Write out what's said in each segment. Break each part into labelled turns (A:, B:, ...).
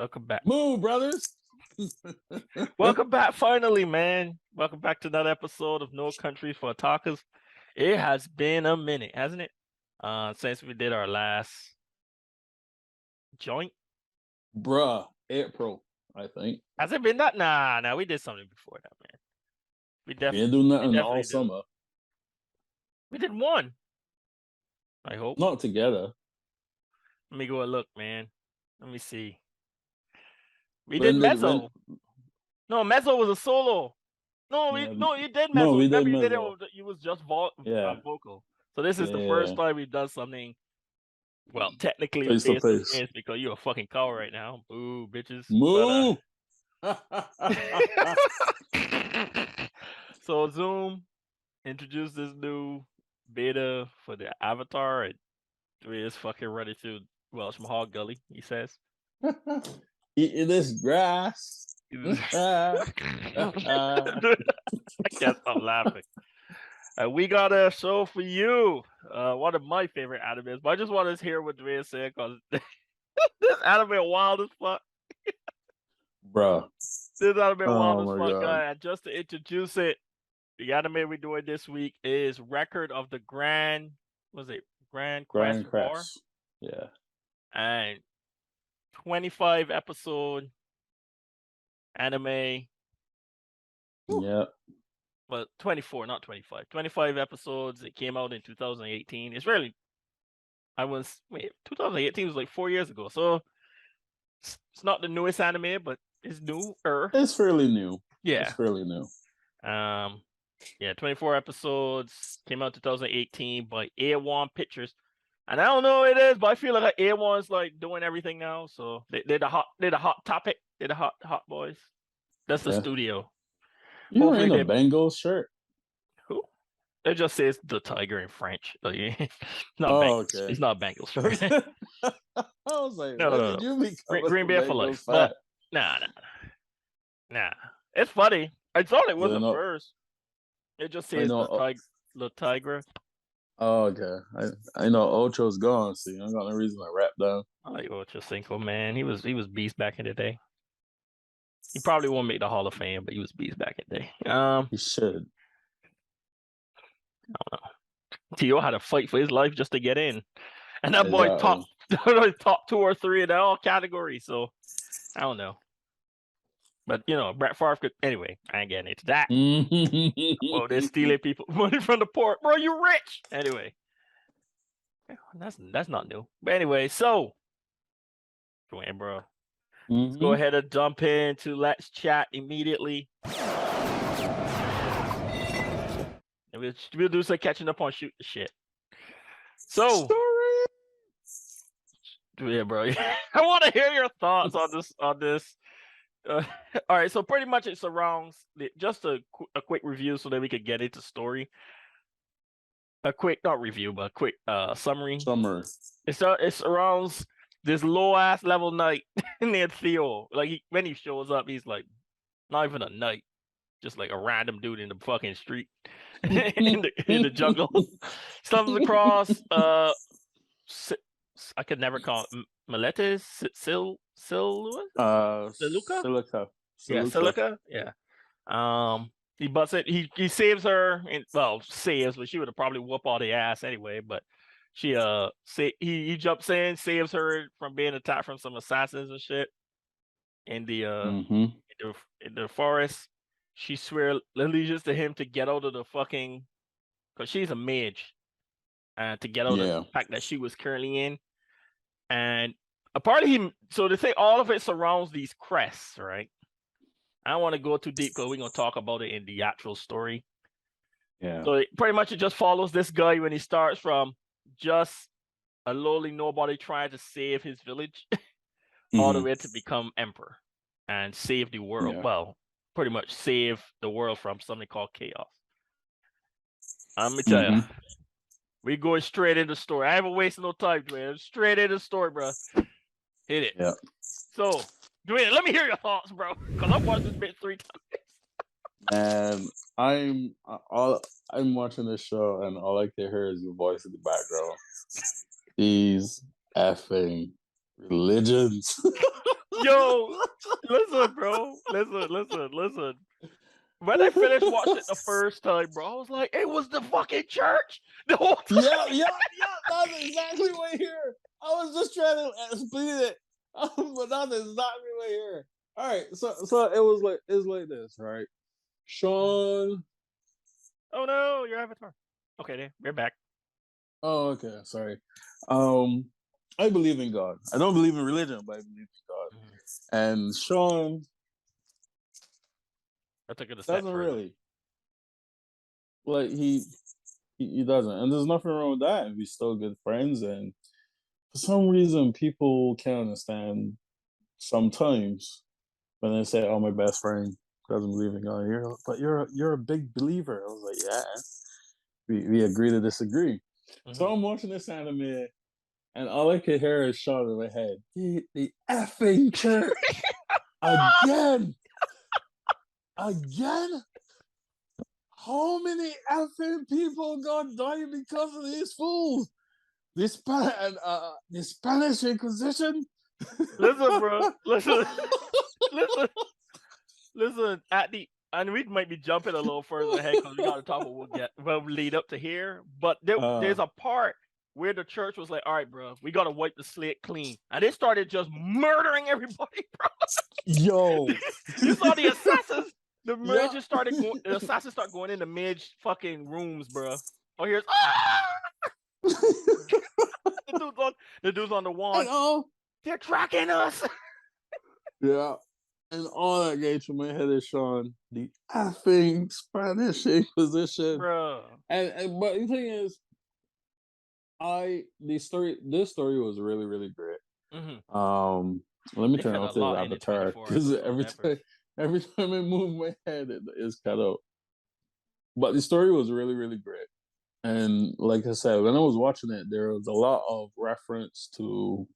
A: Welcome back.
B: Move, brothers.
A: Welcome back, finally, man. Welcome back to another episode of No Country for Otakus. It has been a minute, hasn't it? Since we did our last joint.
B: Bruh, April, I think.
A: Has it been that? Nah, we did something before that, man. We
B: didn't do nothing all
A: did.
B: summer.
A: We did one. I hope.
B: Not together.
A: Let me go and look, man. Let me see. We did Mezzo. No, Mezzo was a solo. No, you did Mezzo.
B: No, we did
A: you
B: Mezzo.
A: You was just vocal. So this is the
B: Yeah.
A: first time we've done something. Well, technically
B: Face to face.
A: because you're a fucking cow right now. Boo, bitches.
B: Move.
A: So Zoom introduced this new beta for the avatar, and Dre is fucking running through Welsh Mahal Gully, he says.
B: Eating this grass.
A: I can't stop laughing. We got a show for you. One of my favorite animes, but I just want to hear what Dre said because this anime wild as fuck.
B: Bruh.
A: This anime wild as
B: my
A: fuck,
B: God.
A: guy. And just to introduce it, the anime we're doing this week is Record of the Grandcrest War.
B: Grandcrest. Yeah.
A: And 25 episode anime.
B: Yeah.
A: Well, 24, not 25. 25 episodes. It came out in 2018. It's really, 2018 was like 4 years ago. So it's not the newest anime, but it's newer.
B: It's fairly new.
A: Yeah.
B: It's fairly new.
A: 24 episodes. Came out 2018 by A1 Pictures. And I don't know what it is, but I feel like A1's like doing everything now. So they're the hot topic. They're the hot boys. That's the studio.
B: You're wearing a Bengals shirt.
A: Who? It just says the tiger in French. Like, it's not Bengals.
B: Okay.
A: It's not Bengals shirt.
B: I was like,
A: no.
B: Did you
A: Green Bear for life. But, nah. It's funny. I thought it was the first. It just says the tiger.
B: Oh, okay. I know Ocho's gone, so I got no reason to rap down.
A: I like Ocho Cinco, man. He was beast back in the day. He probably won't make the Hall of Fame, but he was beast back in the day.
B: He should.
A: I don't know. T.O. had to fight for his life just to get in. And that boy top 2 or 3 in all categories. So I don't know. But Brett Favre could anyway, I ain't getting into that. Well, they're stealing people money from the poor. Bro, you rich. Anyway. That's not new. But anyway, so Dwayne, bro. Let's go ahead and jump into Let's Chat immediately. And we'll do some catching up on Shoot the Shit. So, yeah, bro. I want to hear your thoughts on this. All right, so pretty much it surrounds just a quick review so that we could get into story. A quick, not review, but a quick summary. It surrounds this low ass level knight named Theo. Like when he shows up, he's like not even a knight, just like a random dude in the fucking street in the jungle. Stumbles across I could never call it Meletes Silica. Yeah, Silica. Yeah. He busts it. He saves her, and but she would have probably whooped all the ass anyway. But she he jumps in, saves her from being attacked from some assassins and shit in the in the forest. She swears allegiance to him to get out of the fucking, because she's a mage, and to get out of the fact that she was currently in. And a part of him, so to say, all of it surrounds these crests, right? I don't want to go too deep because we're going to talk about it in the actual story.
B: Yeah.
A: So pretty much it just follows this guy when he starts from just a lowly nobody trying to save his village all the way to become emperor and save the world. Yeah. Well, pretty much save the world from something called chaos. I'm going to tell you. We going straight into the story. I haven't wasted no time, Dwayne. Straight into the story, bro. Hit it.
B: Yeah.
A: So, Dwayne, let me hear your thoughts, bro. Because I've watched this bit 3 times.
B: And I'm watching this show, and all I can hear is your voice in the background. He's effing Religions.
A: Yo, listen, bro. Listen. When I finished watching it the first time, bro, I was like, it was the fucking church the whole time.
B: Yeah. That's exactly what here. I was just trying to explain it, but that's exactly what here. All right, so it's like this, right? Sean.
A: Oh no, your avatar. Okay, then we're back.
B: Oh, okay. Sorry. I believe in God. I don't believe in religion, but I believe in God. And Sean
A: I took it a step
B: doesn't
A: further.
B: really. Like he doesn't, and there's nothing wrong with that. And we're still good friends. And for some reason, people can't understand sometimes when they say, "Oh, my best friend doesn't believe in God." But you're a big believer. I was like, yeah, we agree to disagree. So I'm watching this anime, and all I could hear is Sean in my head. The effing church again. How many effing people got died because of these fools? The Spanish Inquisition.
A: Listen, bro. Listen. And we might be jumping a little further ahead because we got to talk what we'll lead up to here. But there's a part where the church was like, all right, bro, we got to wipe the slate clean. And they started just murdering everybody, bro.
B: Yo.
A: You saw the assassins. The assassins start going into mid fucking rooms, bro. Oh, here's the dude's on the wand. They're tracking us.
B: Yeah. And all that gave to my head is Sean, the effing Spanish Inquisition.
A: Bro.
B: And but the thing is, this story was really, really great. Let me turn off this avatar because every time I move my head, it is cut out. But the story was really, really great. And like I said, when I was watching it, there was a lot of reference to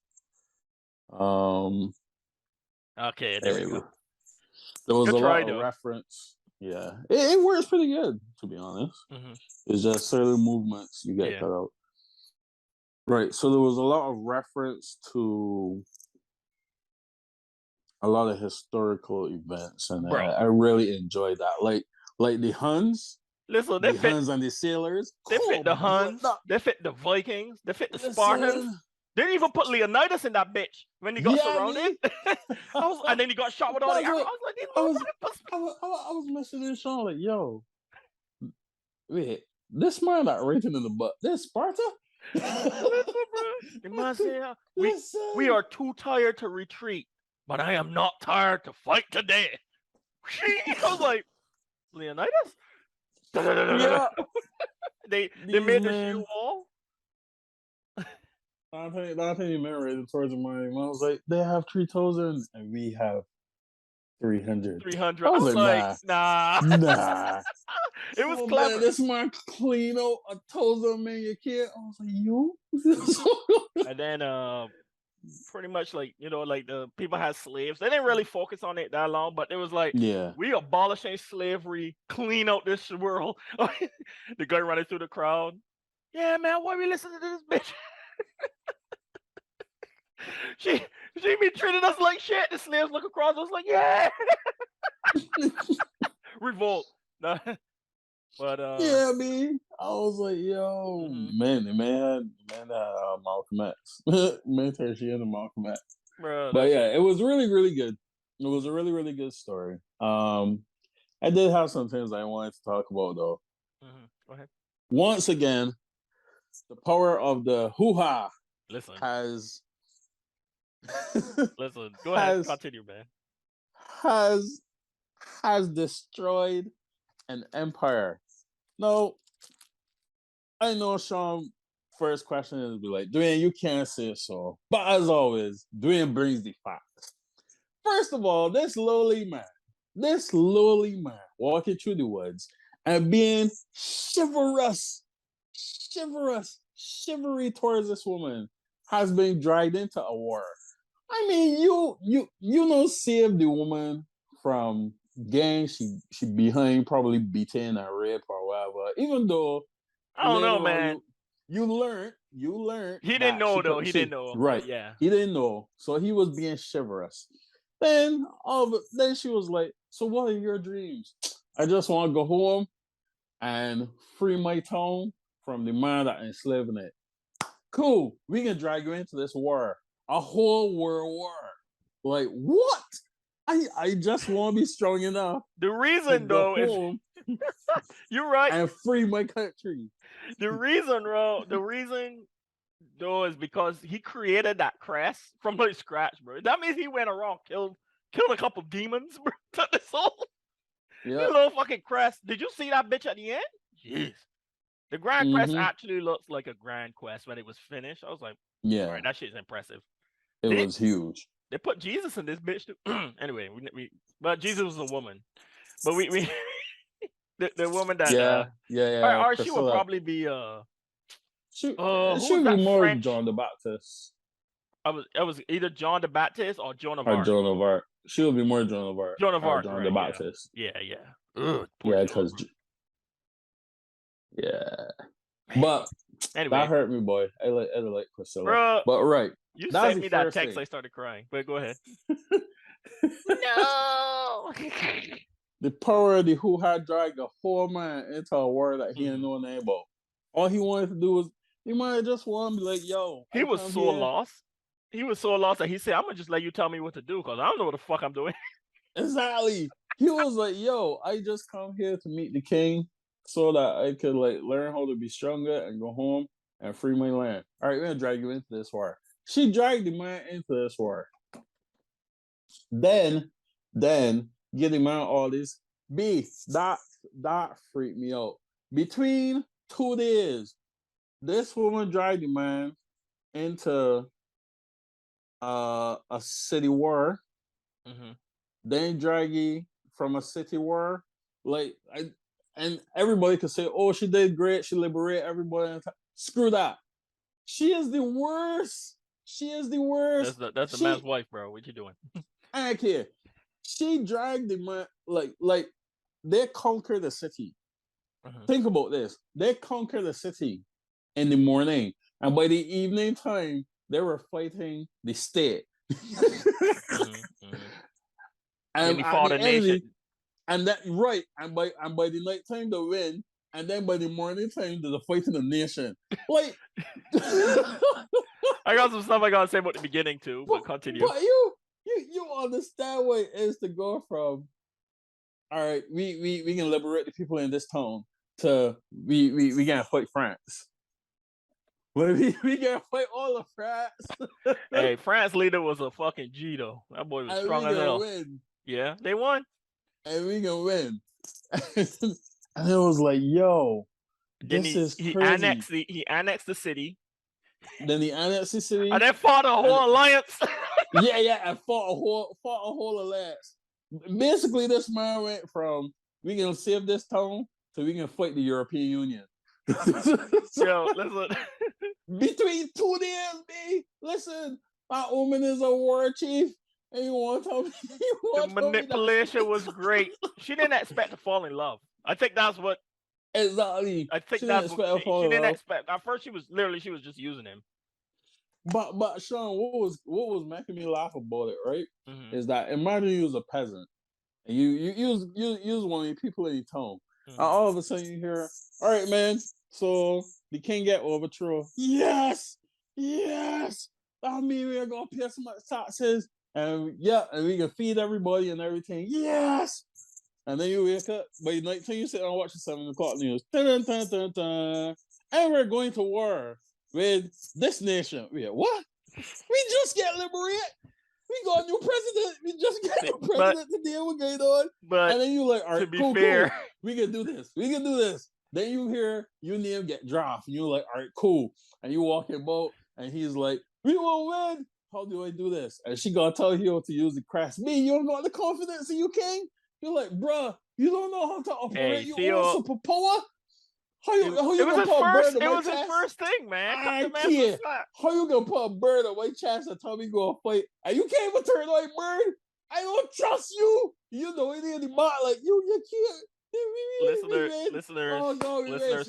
A: okay, there we go.
B: There was a lot of reference. Yeah. It works pretty good, to be honest. It's just certain movements you get cut out. Right. So there was a lot of reference to a lot of historical events, and I really enjoyed that. Like the Huns.
A: Listen,
B: the Huns and the sailers.
A: They fit the Huns. They fit the Vikings. They fit the Spartans. They didn't even put Leonidas in that bitch when he got surrounded. And then he got shot with all the arrows. I
B: was messaging Sean like, yo, wait, this man that written in the butt, this Sparta?
A: Listen, bro. We are too tired to retreat, but I am not tired to fight today. I was like, Leonidas?
B: Yeah.
A: They made the shield wall.
B: I think you meant right towards the money. I was like, they have 3,000 and we have 300.
A: 300. I was like, nah. It was clever.
B: Man, this man clean out 1,000 man you can't. I was like, yo.
A: And then pretty much like the people had slaves. They didn't really focus on it that long, but it was like, we abolishing slavery, clean out this world. The guy running through the crowd. Yeah, man, why we listening to this bitch? She be treating us like shit. The slaves look across us like, yeah. Revolt. But
B: yeah, man. I was like, yo, man, Malcolm X. Fantasia Union, Malcolm X.
A: Bro,
B: but yeah, it was really, really good. It was a really, really good story. I did have some things I wanted to talk about though.
A: Go ahead.
B: Once again, the power of the hoo-ha has
A: listen, go ahead, continue, man.
B: Has destroyed an empire. No, I know Sean first question is be like, Dwayne, you can't say so. But as always, Dwayne brings the facts. First of all, this lowly man walking through the woods and being chivalry towards this woman has been dragged into a war. I mean, you know, save the woman from gang she behind, probably beaten and rape or whatever. Even though
A: I don't know, man.
B: you learned.
A: He didn't know though. He didn't know.
B: Right.
A: Yeah.
B: He didn't know, so he was being chivalrous. Then she was like, "So what are your dreams?" I just want to go home and free my town from the man that enslaving it. Cool. We can drag you into this war, a whole world war. Like what? I just want to be strong enough.
A: The reason though is you're right.
B: And free my country.
A: The reason though is because he created that crest from like scratch, bro. That means he went around, killed a couple demons, bro. Took the soul. Yeah. Little fucking crest. Did you see that bitch at the end? Jeez. The Grandcrest actually looks like a Grandcrest when it was finished. I was like, yeah, all right, that shit's impressive.
B: It was huge.
A: They put Jesus in this bitch too. Anyway, but Jesus was a woman. But we the woman that or she would probably be
B: she would be more French? John the Baptist.
A: I was either John the Baptist or Joan of Arc.
B: Or Joan of Arc. She would be more Joan of Arc.
A: Joan of Arc.
B: John the Baptist.
A: Yeah.
B: Ugh, yeah, because but anyway, that hurt me, boy. I like Priscilla.
A: Bruh,
B: but right,
A: you sent me that text. I started crying. But go ahead. No.
B: The power of the who had dragged a whole man into a war that he didn't know nothing about. All he wanted to do was he might have just wanted to be like, yo.
A: He was so lost. He was so lost that he said, I'm gonna just let you tell me what to do because I don't know what the fuck I'm doing.
B: Exactly. He was like, yo, I just come here to meet the king so that I could like learn how to be stronger and go home and free my land. All right, we're gonna drag you into this war. She dragged the man into this war. Then get him out all this. That freaked me out. Between 2 days, this woman dragged the man into a city war. Then draggy from a city war. And everybody could say, oh, she did great, she liberated everybody. Screw that. She is the worst. She is the worst.
A: That's the man's wife, bro. What you doing?
B: I don't care. She dragged the man like they conquered the city. Think about this. They conquered the city in the morning, and by the evening time, they were fighting the state. And
A: he fought a nation.
B: And that right, and by the night time they win, and then by the morning time they're fighting the nation. Like
A: I got some stuff I gotta say about the beginning too, but continue.
B: But you understand what it is to go from all right, we can liberate the people in this town to we gonna fight France. Well, we gonna fight all of France.
A: Hey, France leader was a fucking G though. That boy was strong as hell.
B: Win.
A: Yeah, they won.
B: And we gonna win. And it was like, yo,
A: then
B: this is
A: crazy. He annexed the city.
B: Then he annexed the city.
A: And then fought a whole alliance.
B: and fought a whole alliance. Basically, this man went from we can save this town to we can fight the European Union.
A: Yo, listen.
B: Between 2 days, B. Listen, that woman is a war chief. And you want to tell me
A: the manipulation was great. She didn't expect to fall in love. I think that's what.
B: Exactly.
A: I think that's what she didn't expect. At first, she was just using him.
B: But Sean, what was making me laugh about it, right? Is that imagine you was a peasant and you was one of the people in your town. And all of a sudden you hear, all right, man, so the king get overthrown. Yes. That means we're gonna pay some taxes. And we can feed everybody and everything. Yes. And then you wake up by night time you sit and watch the 7 o'clock news. Dun, dun, dun, dun. And we're going to war with this nation. What? We just get liberated. We got a new president. We just get a new president today. What's going on?
A: And
B: then you like, all right,
A: to be fair,
B: cool. We can do this. Then you hear your name get dropped. And you're like, all right, cool. And you walk in boat and he's like, we will win. How do I do this? And she gonna tell you to use the Crests. Me, you don't got the confidence in you, king? You're like, bruh, you don't know how to operate your own superpower? How you gonna put a bird on my chest?
A: It was his first thing, man.
B: How you gonna put a bird on my chest and tell me go fight? And you can't even turn on a bird? I don't trust you. You know it in the bot, like you can't.
A: Listeners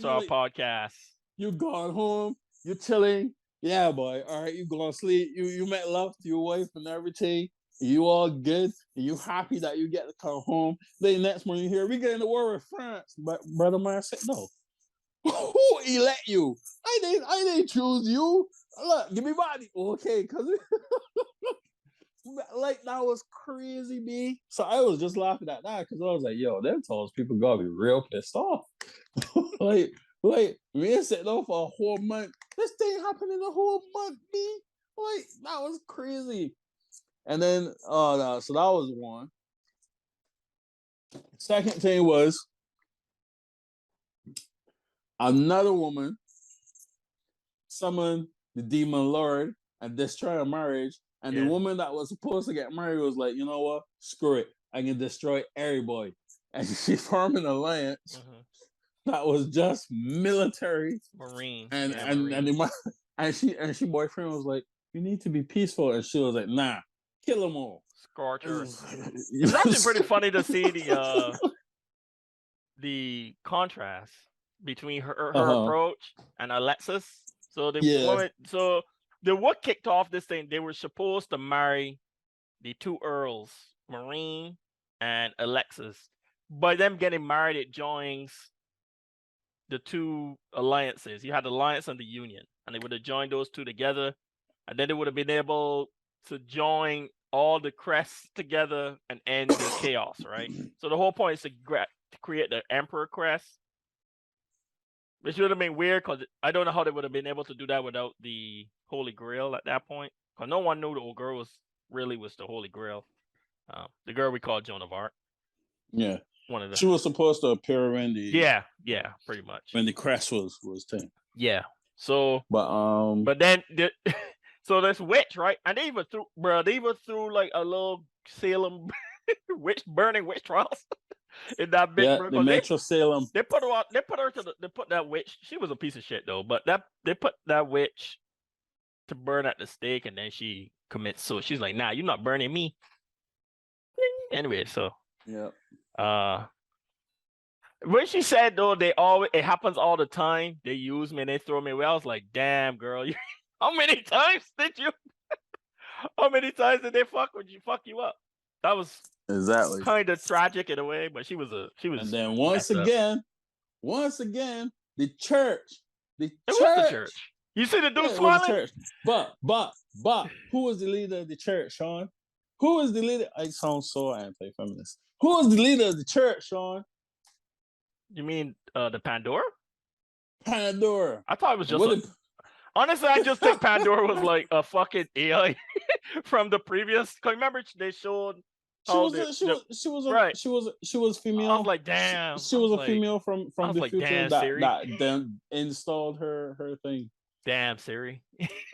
A: to our podcast.
B: You gone home. You chilling. Yeah, boy. All right, you going to sleep. You met love to your wife and everything. You all good. And you happy that you get to come home. Then next morning you hear we get in the war with France. But brother man said no. Who elect you? I didn't choose you. Look, give me body. Okay, cause like that was crazy, me. So I was just laughing at that because I was like, yo, them those people gotta be real pissed off. like we sitting on for a whole month. This thing happened in a whole month, me. Like that was crazy. And then no, so that was one. Second thing was another woman summoned the demon lord and destroy a marriage. And the woman that was supposed to get married was like, you know what? Screw it. I can destroy everybody. And she formed an alliance that was just military.
A: Marine.
B: And she boyfriend was like, you need to be peaceful. And she was like, nah, kill them all.
A: Scourge her. It's actually pretty funny to see the contrast between her approach and Alexis. So what kicked off this thing, they were supposed to marry the two earls, Marine and Alexis. By them getting married, it joins the two alliances. You had the Alliance and the Union, and they would have joined those two together, and then they would have been able to join all the crests together and end the chaos, right? So the whole point is to create the Emperor Crest, which would have been weird because I don't know how they would have been able to do that without the Holy Grail at that point. Because no one knew the old girl was the Holy Grail. The girl we call Joan of Arc.
B: Yeah. She was supposed to appear when the
A: pretty much
B: when the crest was thing.
A: Yeah. So but then so this witch, right? And they even threw like a little Salem burning witch trials in that bitch.
B: Yeah, the Metro Salem.
A: They put that witch. She was a piece of shit though, but they put that witch to burn at the stake, and then she commits suicide. She's like, nah, you're not burning me. Anyway, so when she said though, it happens all the time. They use me and they throw me away. I was like, damn girl, how many times did they fuck you up? That was
B: exactly
A: kind of tragic in a way, but she was.
B: And then once again, the church.
A: It was the church. You see the dude smiling?
B: But who was the leader of the church, Sean? Who was the leader? I sound so anti-feminist. Who was the leader of the church, Sean?
A: You mean the Pandora?
B: Pandora.
A: I thought it was just. Honestly, I just think Pandora was like a fucking AI from the previous. Cause remember they showed.
B: She was female.
A: I was like, damn.
B: She was a female from the future that then installed her thing.
A: Damn, Siri.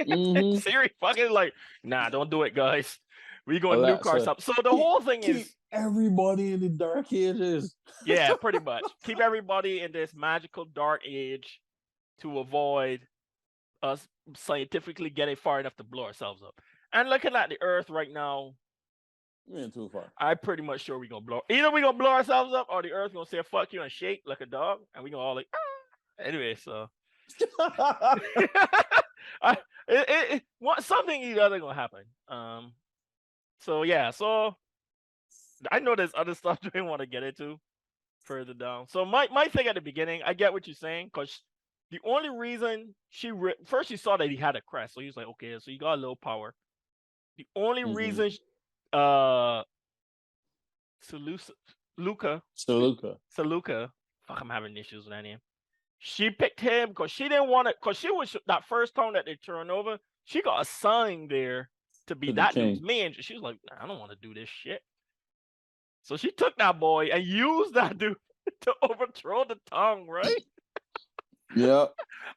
A: Siri fucking like, nah, don't do it, guys. We going to nuke ourselves. So the whole thing is
B: everybody in the dark ages.
A: Yeah, pretty much. Keep everybody in this magical dark age to avoid us scientifically getting far enough to blow ourselves up. And looking at the Earth right now,
B: we ain't too far.
A: I'm pretty much sure we're gonna blow. Either we're gonna blow ourselves up, or the Earth gonna say fuck you and shake like a dog, and we gonna all like. Ah. Anyway, so something either gonna happen. So yeah, so I know there's other stuff we want to get into further down. So my thing at the beginning, I get what you're saying, because the only reason first she saw that he had a crest, so he was like, okay, so you got a little power. The only reason Saluka, fuck, I'm having issues with that name. She picked him because she didn't want it, because she was that first town that they turned over. She got assigned there to be that dude's man. She was like, I don't want to do this shit. So she took that boy and used that dude to overthrow the town, right?
B: Yeah.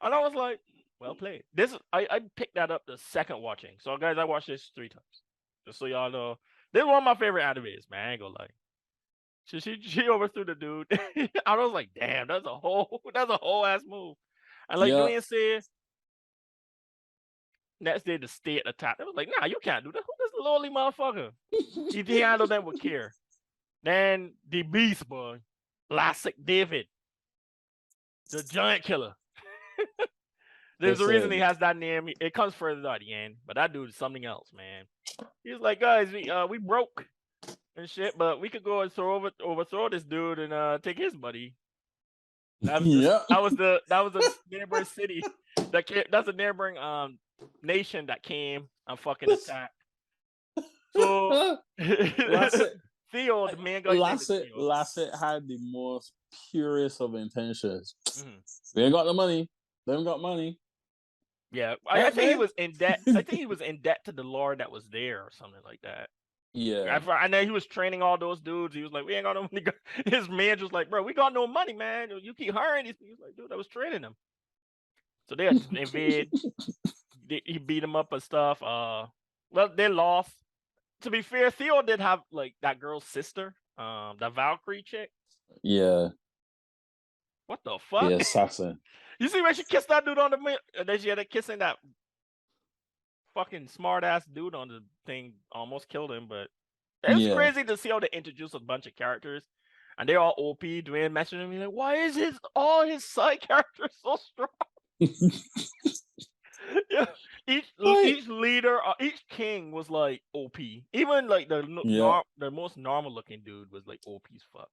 A: And I was like, well played. I picked that up the second watching. So guys, I watched this 3 times. Just so y'all know. This is one of my favorite animes, man. I ain't gonna lie. She overthrew the dude. I was like, damn, that's a whole ass move. And like Glenn said, next day the state attacked. I was like, nah, you can't do that. Who this lowly motherfucker? He handled them with care. Then the beast boy, Classic David, the giant killer. There's a reason he has that name. It comes further at the end, but that dude is something else, man. He's like, guys, we broke and shit, but we could go and overthrow this dude and take his buddy. That was the neighboring city that's a neighboring nation that came and fucking attacked. So Theo, the main guy,
B: Lassett had the most purest of intentions. We ain't got the money. They ain't got money.
A: Yeah, I think he was in debt. I think he was in debt to the lord that was there or something like that.
B: Yeah,
A: I know he was training all those dudes. He was like, "We ain't got no money." His man was like, "Bro, we got no money, man. You keep hiring these." He was like, "Dude, I was training them." So they had to invade. He beat him up and stuff. Well, they lost. To be fair, Theo did have like that girl's sister, the Valkyrie chick.
B: Yeah.
A: What the fuck?
B: The assassin.
A: You see when she kissed that dude on the and then she had a kissing that fucking smart ass dude on the thing, almost killed him. But it's crazy to see how they introduce a bunch of characters and they're all OP. Dwayne mentioned me like, why is all his side characters so strong? Yeah, each leader, each king was like OP. Even like the most normal looking dude was like OP as fuck.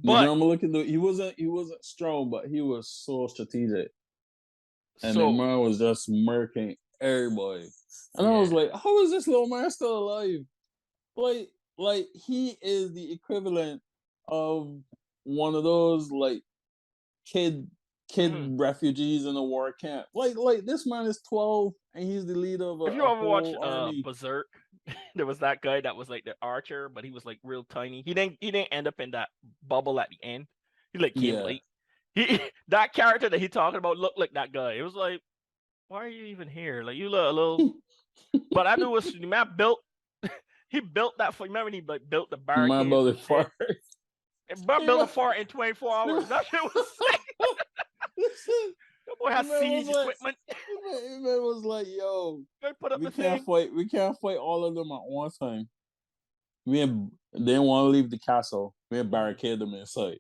B: But normal looking dude, he wasn't strong, but he was so strategic. And the man was just murking everybody. And I was like, how is this little man still alive? Like he is the equivalent of one of those like kid refugees in a war camp. Like this man is 12 and he's the leader of
A: if you ever watched Berserk, there was that guy that was like the archer, but he was like real tiny. He didn't end up in that bubble at the end. He like came late. That character that he talking about looked like that guy. It was like, why are you even here? Like you look a little. But I knew the man built. He built that for. Remember he like built the barricade.
B: Man built a fort.
A: Built a fort in 24 hours. That shit was sick. That boy has siege equipment.
B: It was like, yo,
A: put up
B: we can't fight all of them at one time. They didn't want to leave the castle. We barricade them inside.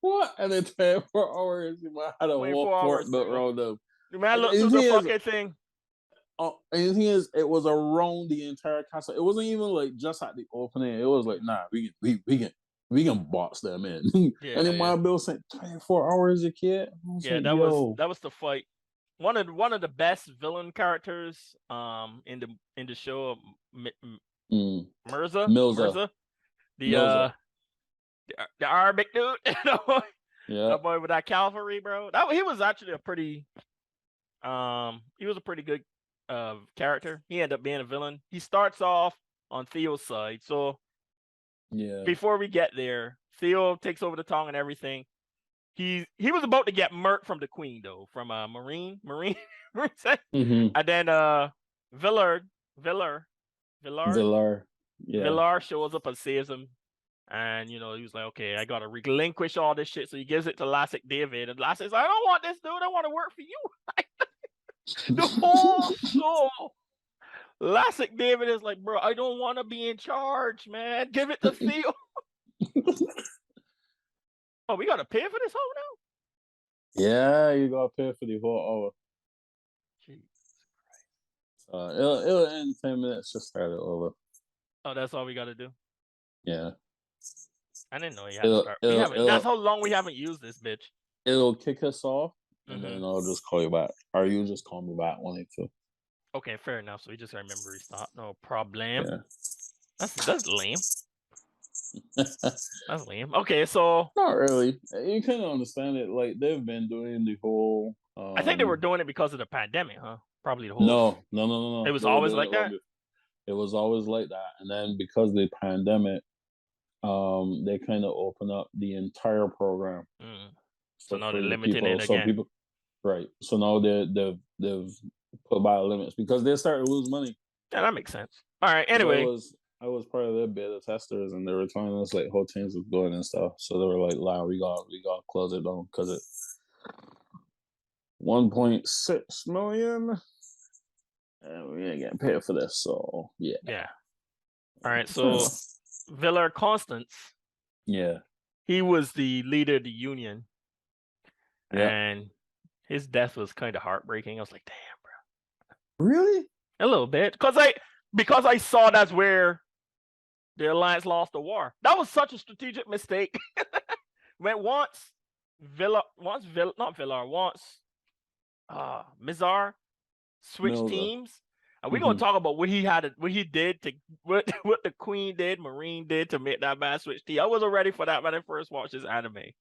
B: What? And then 24 hours, you might have a whole fort built around them.
A: The man looked through the fucking thing.
B: And the thing is, it was around the entire castle. It wasn't even like just at the opening. It was like, nah, we can box them in. And then my bill said 24 hours a kid.
A: Yeah, like, that was the fight. One of the best villain characters in the show, Mirza. The Arabic dude. That boy with that cavalry, bro. He was actually a pretty good character. He ended up being a villain. He starts off on Theo's side, so before we get there, Theo takes over the tongue and everything. He was about to get murked from the queen though, from Marine, and then Villar shows up and saves him. And, he was like, okay, I got to relinquish all this shit. So he gives it to Lassik David. And Lassik's like, I don't want this, dude. I want to work for you. The whole show. Lassik David is like, bro, I don't want to be in charge, man. Give it to Theo. Oh, we got to pay for this whole now?
B: Yeah, you got to pay for the whole hour.
A: Jesus Christ.
B: It'll end 10 minutes. Just start it over.
A: Oh, that's all we got to do?
B: Yeah.
A: I didn't know you had to start. That's how long we haven't used this bitch.
B: It'll kick us off, and then I'll just call you back. Or you just call me back when it's two.
A: Okay, fair enough. So we just remember restart. No problem.
B: Yeah.
A: That's lame. That's lame. Okay, so
B: not really. You kind of understand it. Like they've been doing the whole.
A: I think they were doing it because of the pandemic, huh? Probably the whole.
B: No.
A: It was always like that.
B: It was always like that, and then because of the pandemic, they kind of open up the entire program.
A: So now they're limiting it again.
B: So now they've put by limits because they started to lose money.
A: Yeah, that makes sense. All right. Anyway,
B: I was part of their beta testers, and they were telling us like how things was going and stuff. So they were like, "Wow, we got to close it down because it 1.6 million, and we ain't getting paid for this." So yeah.
A: All right. So Villar Constance.
B: Yeah.
A: He was the leader of the union, and his death was kind of heartbreaking. I was like, damn, bro.
B: Really?
A: A little bit, because I saw that's where the Alliance lost the war. That was such a strategic mistake. When once Mizar switched teams, and we're gonna talk about what he did to what the Queen did, Marine did to make that man switch team. I wasn't ready for that when I first watched this anime.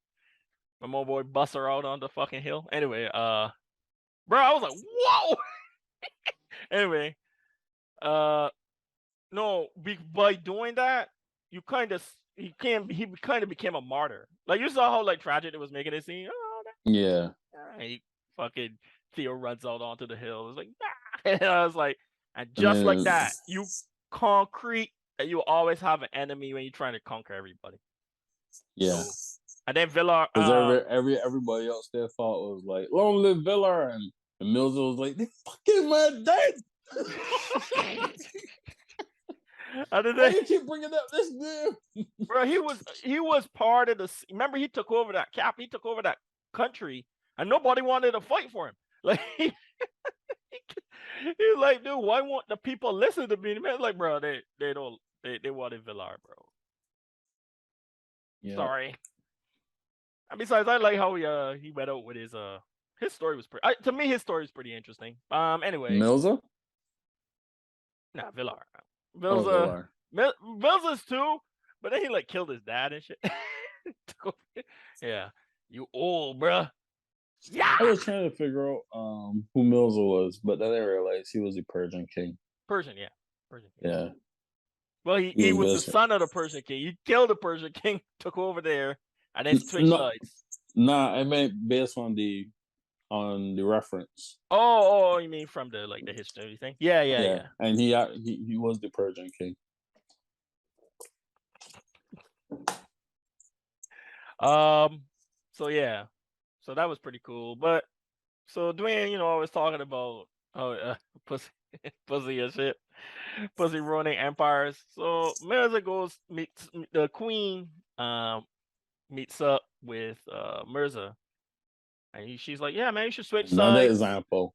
A: My old boy busts her out on the fucking hill. Anyway, bro, I was like, whoa. Anyway, no, by doing that, he kind of became a martyr. Like, you saw how like tragic it was making it seem.
B: Yeah.
A: He fucking Theo runs out onto the hill. It was like, nah. And I was like, and just like that, you concrete that you always have an enemy when you're trying to conquer everybody.
B: Yeah.
A: So, and then Villar,
B: because everybody else there thought was like, long live Villar, and Mills was like, they fucking man dead. Why do you keep bringing up this dude?
A: Bro, he was part of the. Remember, he took over that country, and nobody wanted to fight for him. Like, he's like, dude, why won't the people listen to me? Man, like, bro, they wanted Villar, bro. Yeah. Sorry. And besides, I like how he went out with his story was pretty. To me, his story is pretty interesting. Anyway.
B: Milza?
A: Nah, Villar. Vilza's too, but then he like killed his dad and shit. Yeah, you old, bruh. Yeah.
B: I was trying to figure out who Milza was, but then I realized he was the Persian king.
A: Persian king.
B: Yeah.
A: Well, he was the son of the Persian king. He killed the Persian king, took over there, and then switched sides.
B: Nah, I meant based on the reference.
A: Oh, you mean from the history thing? Yeah.
B: And he was the Persian king.
A: So yeah, so that was pretty cool. But so Dwayne, I was talking about pussy and shit, pussy ruining empires. So Mirza meets the Queen, meets up with Mirza, and she's like, yeah, man, you should switch sides.
B: Another example.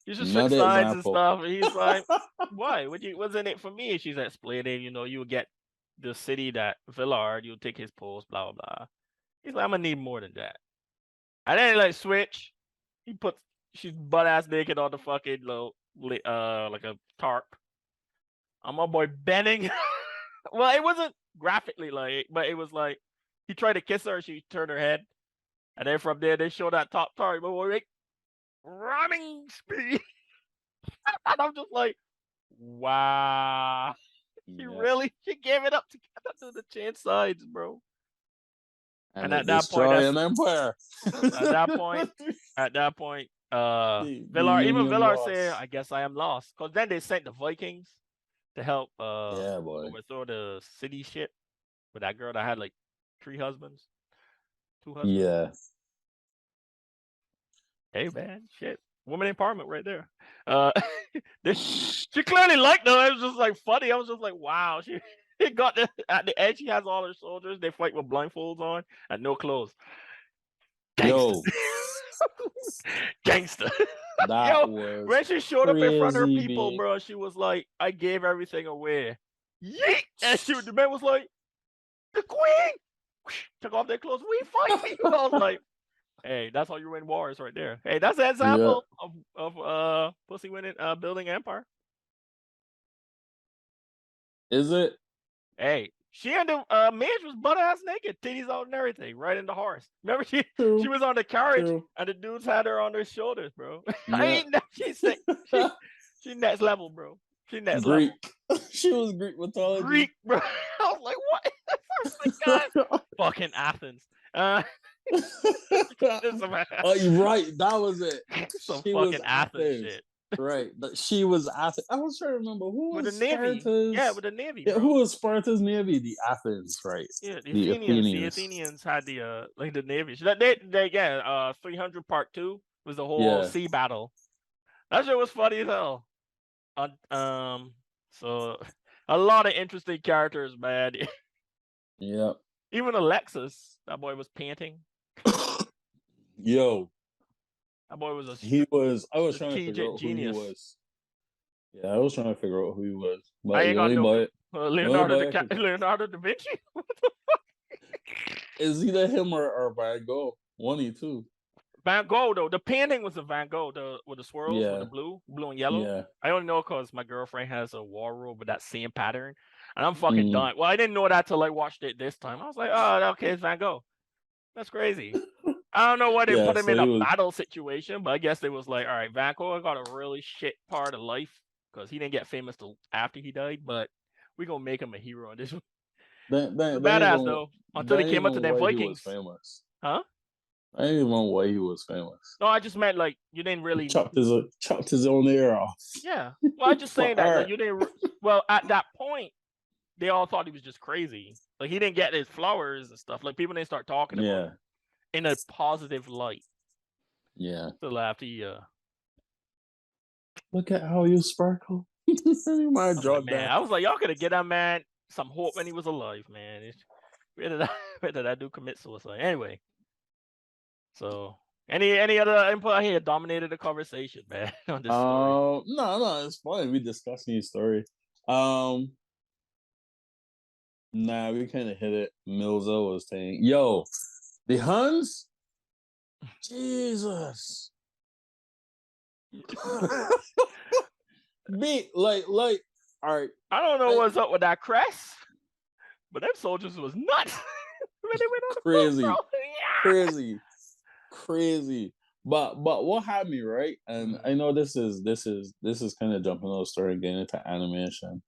A: You should switch sides and stuff. And he's like, why? What's in it for me? She's explaining, you would get the city that Villard, you'll take his post, blah, blah, blah. He's like, I'm gonna need more than that. And then he switch. She's butt ass naked on the fucking like a tarp. My boy bending. Well, it wasn't graphically but it was like he tried to kiss her, she turned her head. And then from there they show that top tarp, but we're like running speed. And I'm just like, wow. She gave it up to get up to the chance sides, bro. And at that point,
B: an empire.
A: At that point, Villar said, I guess I am lost. Because then they sent the Vikings to help overthrow the city shit with that girl that had like 2 husbands.
B: Yeah.
A: Hey man, shit. Woman empowerment right there. She clearly liked them. It was just like funny. I was just like, wow. She got at the edge. She has all her soldiers. They fight with blindfolds on and no clothes. Gangster. Gangster.
B: That was
A: when she showed up in front of her people, bro, she was like, I gave everything away. Yeet! And the man was like, the Queen took off their clothes. We fight people. I was like, hey, that's how you win wars right there. Hey, that's an example of pussy winning building empire.
B: Is it?
A: Hey, she and the mage was butt ass naked, titties out and everything, right in the horse. Remember she was on the carriage and the dudes had her on their shoulders, bro. Yeah. I ain't she's sick. She next level, bro. She next
B: Greek.
A: level.
B: She was Greek mythology.
A: Greek, bro. I was like, what? Fucking Athens.
B: Oh, you're right. That was it.
A: Some fucking Athens shit.
B: Right. She was Athens. I was trying to remember who was
A: with the Navy.
B: Sparta's...
A: Yeah, with the Navy.
B: Yeah, who was Sparta's Navy? The Athens, right?
A: Yeah, the Athenians. The Athenians had the Navy. They 300 Part 2 was the whole sea battle. That shit was funny as hell. So a lot of interesting characters, man.
B: Yeah.
A: Even Alexis, that boy was panting.
B: Yo,
A: That boy was
B: I was trying to figure out
A: genius.
B: who he was. Yeah, I was trying to figure out who he was. But
A: I ain't got no Leonardo
B: Leonardo
A: da Vinci.
B: Is either him or Van Gogh? One of two.
A: Van Gogh though, the painting was a Van Gogh, with the swirls, with the blue and yellow.
B: Yeah.
A: I only know because my girlfriend has a wardrobe with that same pattern, and I'm fucking done. Well, I didn't know that till I watched it this time. I was like, oh, okay, it's Van Gogh. That's crazy. I don't know why they put him in a battle situation, but I guess they was like, all right, Van Gogh got a really shit part of life because he didn't get famous till after he died, but we gonna make him a hero in this one. Badass though. Until he came up to them Vikings.
B: Famous.
A: Huh?
B: I didn't even know why he was famous.
A: No, I just meant like you didn't really
B: chopped his own ear off.
A: Yeah. Well, I just saying that like, you didn't. Well, at that point, they all thought he was just crazy. Like he didn't get his flowers and stuff. Like people didn't start talking about him in a positive light.
B: Yeah.
A: Till after he
B: Look at how you sparkle. My
A: like, man, I was like, y'all could have given that man some hope when he was alive, man. Where did that dude commit suicide? Anyway. So any other input here dominated the conversation, man, on this story?
B: No, it's fine. We discussing his story. Nah, we kind of hit it. Milzo was saying, yo, the Huns? Jesus. like, all right.
A: I don't know what's up with that Crests, but them soldiers was nuts.
B: Crazy. Crazy. But what had me, right? And I know this is kind of jumping on the story and getting into animation.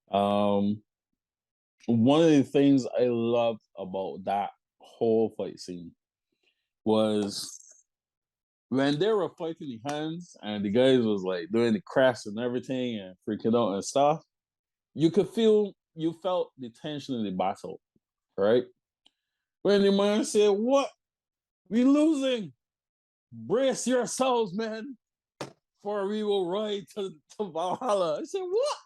B: One of the things I loved about that whole fight scene was when they were fighting the Huns and the guys was like doing the crafts and everything and freaking out and stuff. You felt the tension in the battle, right? When the man said, "What? We losing? Brace yourselves, man, for we will ride to Valhalla." I said, "What?"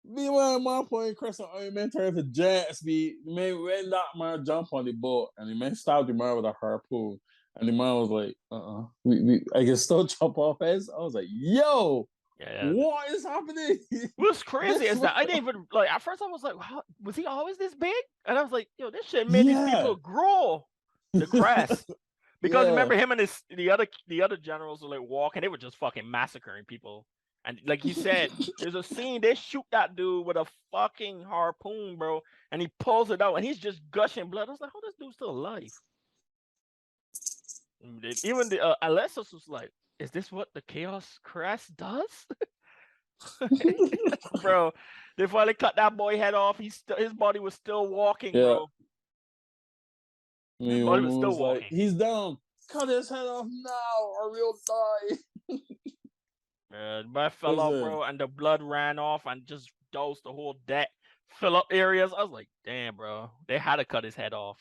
B: Meanwhile, at one point, Crest and Iron Man turned to giants. When that man jump on the boat and the man stabbed the man with a harpoon. And the man was like, I can still jump off heads. I was like, yo, what is happening?
A: What's crazy is that I didn't even, like, at first I was like, was he always this big? And I was like, yo, this shit made these people grow the Crest. Because remember him and the other generals were like walking, they were just fucking massacring people. And like you said, there's a scene, they shoot that dude with a fucking harpoon, bro, and he pulls it out and he's just gushing blood. I was like, how this dude's still alive? Even the Alessis was like, is this what the Chaos Crest does? Bro, they finally cut that boy head off. His body was still walking, bro. His body was still walking.
B: Like, he's down. Cut his head off now or we'll die.
A: I fell off, bro, and the blood ran off and just doused the whole deck, fill up areas. I was like, damn, bro, they had to cut his head off.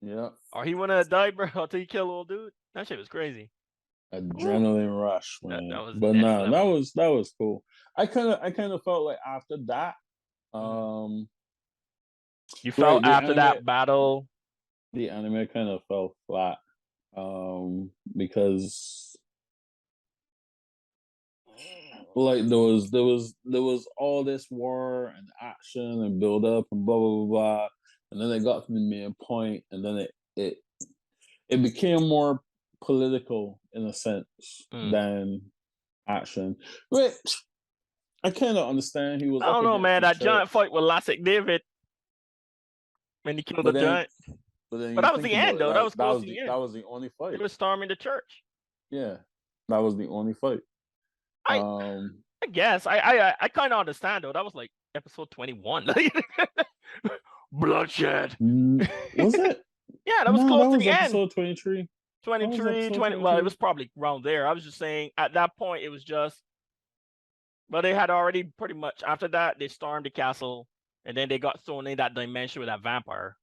B: Yeah.
A: Or he wouldn't have died, bro, until he killed old dude. That shit was crazy.
B: Adrenaline rush, man. But that was cool. I kind of felt like after that,
A: you felt after that battle,
B: the anime kind of fell flat, because like there was all this war and action and build up and blah blah blah blah, and then they got to the main point, and then it became more political in a sense than action, which I kind of understand. He was.
A: I don't know, man. That giant fight with Lassic David when he killed the giant. But that was the end, though. That was close to the end.
B: That was the only fight.
A: They were storming the church.
B: Yeah, that was the only fight.
A: I guess I kind of understand though. That was like episode 21. Bloodshed.
B: Was it?
A: Yeah, that was close to the end.
B: Episode 23.
A: 23, 20. Well, it was probably around there. I was just saying at that point it was just. But they had already pretty much after that they stormed the castle and then they got thrown in that dimension with that vampire.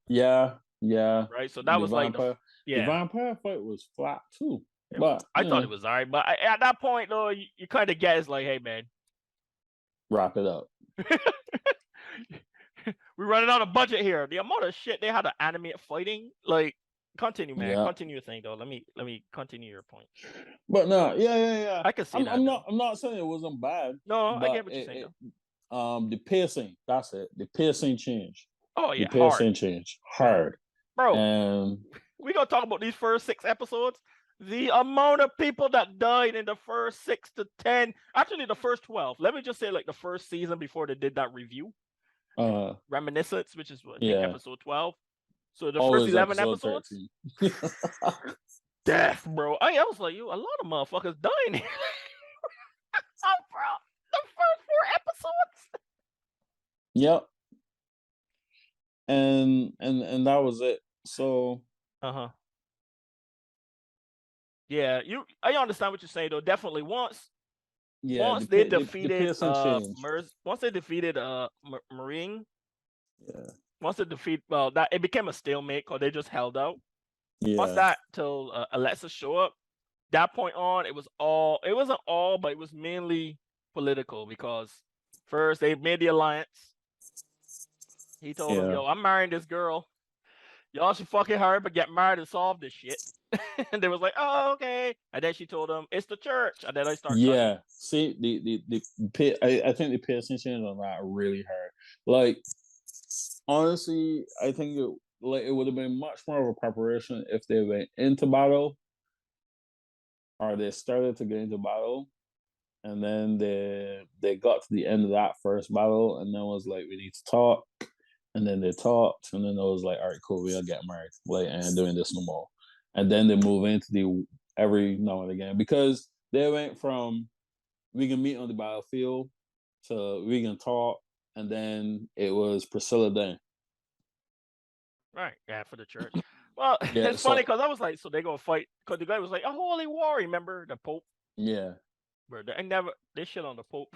B: Yeah.
A: Right. So that was
B: vampire, the vampire fight was flat too. But
A: I thought it was alright. But at that point though, you kind of get it's like, hey man,
B: wrap it up.
A: We're running out of budget here. The amount of shit they had to animate fighting, like continue, man.
B: Yeah.
A: Continue your thing though. Let me continue your point.
B: But no, yeah.
A: I can see that.
B: I'm not saying it wasn't bad.
A: No, I
B: but
A: get what you're saying though.
B: The pacing, that's it. The pacing change.
A: Oh
B: The
A: yeah,
B: pacing change. Hard.
A: Bro.
B: And
A: we're gonna talk about these first 6 episodes. The amount of people that died in the first 6 to 10, actually the first 12. Let me just say, like the first season before they did that review, Reminiscence, which is I think episode 12. So the first 11 episodes, death, bro. I was like, a lot of motherfuckers dying here. Oh, bro, the first 4 episodes.
B: Yep. And that was it. So
A: yeah, I understand what you're saying though. Definitely once they defeated once they defeated Marine.
B: Yeah.
A: Once they defeat that it became a stalemate because they just held out.
B: Yeah.
A: Once that till Alexa show up, that point on it wasn't all, but it was mainly political because first they made the alliance. He told him, yo, I'm marrying this girl. Y'all should fucking hurry up and get married and solve this shit. And they was like, oh, okay. And then she told him, it's the church. And then I started
B: touching. See, I think the pacing change on that really hard. Like, honestly, I think it would have been much more of a preparation if they went into battle or they started to get into battle and then they got to the end of that first battle and then was like, we need to talk. And then they talked, and then it was like, all right, cool, we'll get married. Like, I ain't doing this no more. And then they move into the every now and again. Because they went from we can meet on the battlefield to we can talk, and then it was Priscilla Day.
A: Right, yeah, for the church. Well, it's funny because I was like, so they gonna fight because the guy was like, a holy war, remember the Pope?
B: Yeah.
A: Bro, they shit on the Pope.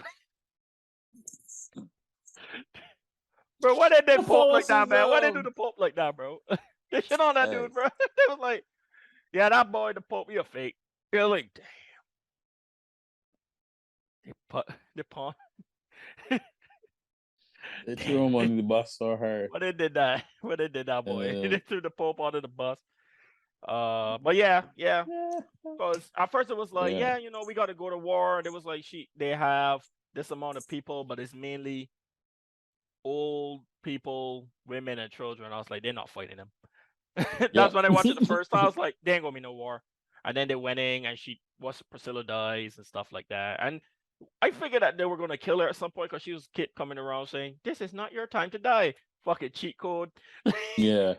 A: Bro, why did they Pope like that, man? Why they do the Pope like that, bro? They shit on that dude, bro. They was like, yeah, that boy, the Pope, he a fake. They're like, damn. They pawn.
B: They threw him under the bus so hard.
A: But they did that. But they did that, boy. They threw the Pope under the bus. But yeah. Because at first it was like, we got to go to war. And it was like, they have this amount of people, but it's mainly old people, women, and children. I was like, they're not fighting them. That's when I watched it the first time. I was like, there ain't gonna be no war. And then they went in, and Priscilla dies and stuff like that. And I figured that they were gonna kill her at some point because she was kept coming around saying, "This is not your time to die." Fucking cheat code.
B: Yeah.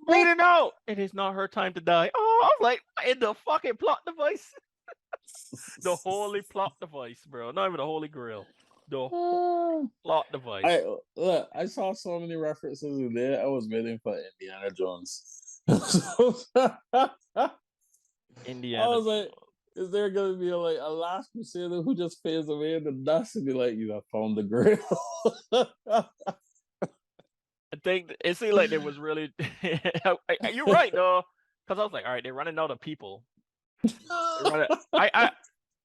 A: Bleeding out. It is not her time to die. Oh, I was like, in the fucking plot device. The holy plot device, bro. Not even the holy grail. The plot device.
B: I saw so many references in there. I was waiting for Indiana Jones.
A: Indiana.
B: I was like, is there gonna be a last crusader who just fades away in the dust and be like, you have found the grail?
A: I think it seemed like there was really. You're right though, because I was like, all right, they're running out of people. I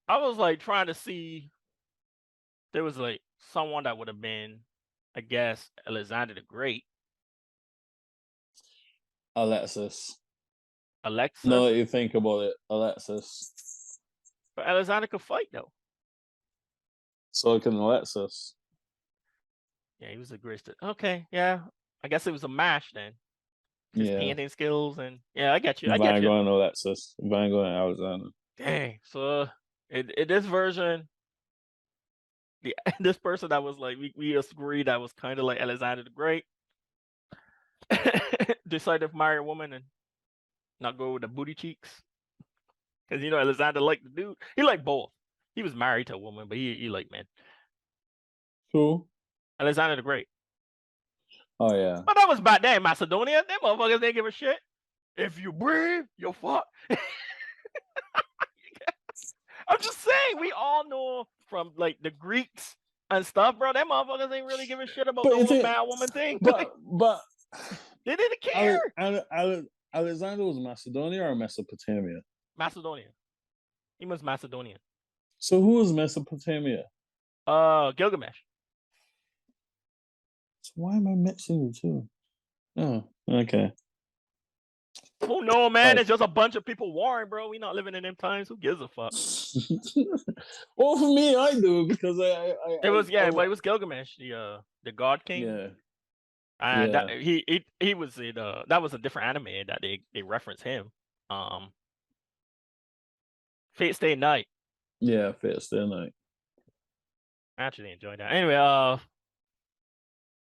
A: was like trying to see. There was like someone that would have been, I guess, Alexander the Great.
B: Alexis.
A: Alexis?
B: No, you think about it, Alexis.
A: But Alexander could fight though.
B: So can Alexis.
A: Yeah, he was a great. Okay, yeah. I guess it was a mash then. His painting skills and I get you. I get you.
B: Van Gogh and Alexis. Van Gogh and Alexander.
A: Dang. So in this version, this person that was like we agreed that was kind of like Alexander the Great decided to marry a woman and not go with the booty cheeks. Because Alexander liked the dude. He liked both. He was married to a woman, but he liked men.
B: Who?
A: Alexander the Great.
B: Oh yeah.
A: But that was back then, Macedonia. Them motherfuckers didn't give a shit. If you breathe, you'll fuck. I'm just saying, we all know from like the Greeks and stuff, bro. Them motherfuckers ain't really giving shit about the whole man-woman thing.
B: But
A: they didn't care.
B: Alexander was Macedonia or Mesopotamia?
A: Macedonia. He was Macedonian.
B: So who was Mesopotamia?
A: Gilgamesh.
B: So why am I mixing the two? Oh, okay.
A: Who know, man?
B: Like,
A: it's just a bunch of people warring, bro. We not living in them times. Who gives a fuck?
B: Well, for me, I do because
A: but it was Gilgamesh, the God King.
B: Yeah.
A: And that, he was in that was a different anime that they reference him. Fate Stay Night.
B: Yeah, Fate Stay Night.
A: I actually enjoyed that. Anyway,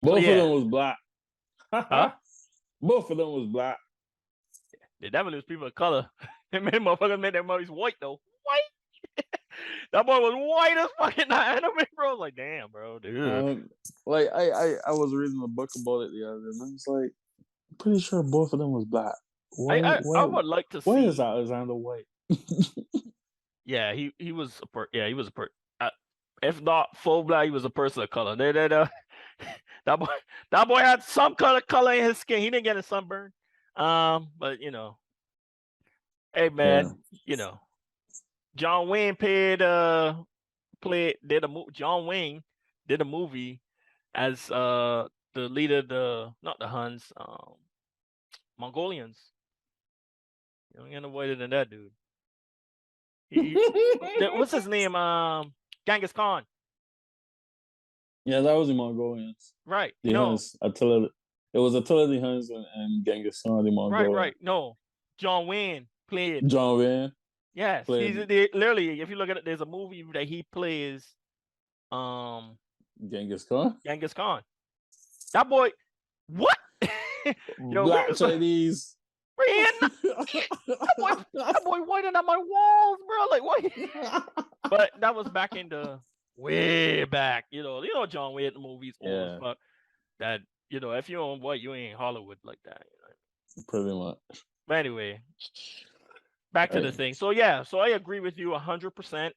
B: both of them was black.
A: Huh?
B: Both of them was black.
A: They definitely was people of color. They made motherfuckers made their movies white though. White. That boy was white as fucking that anime, bro. I was like, damn, bro, dude.
B: Like I was reading a book about it the other day, and I was like, I'm pretty sure both of them was black.
A: I would like to see.
B: Why is Alexander White?
A: Yeah, he was a he was a if not full black, he was a person of color. That boy had some kind of color in his skin. He didn't get a sunburn. But you know, hey man, you know, John Wayne John Wayne did a movie as the leader of not the Huns, Mongolians. You don't get no whiter than that dude. What's his name? Genghis Khan.
B: Yeah, that was the Mongolians.
A: Right.
B: The Huns. Attila. It was Attila the Huns and Genghis Khan the Mongolians.
A: Right. No. John Wayne played.
B: John Wayne.
A: Yes. Literally, if you look at it, there's a movie that he plays.
B: Genghis Khan.
A: Genghis Khan. That boy. What?
B: Black Chinese.
A: that boy whitened on my walls, bro. Like what? But that was back in the way back. You know John Wayne movies.
B: Yeah.
A: Fuck. That if you're on white, you ain't Hollywood like that.
B: Pretty much.
A: But anyway, back to the thing. So yeah, I agree with you 100%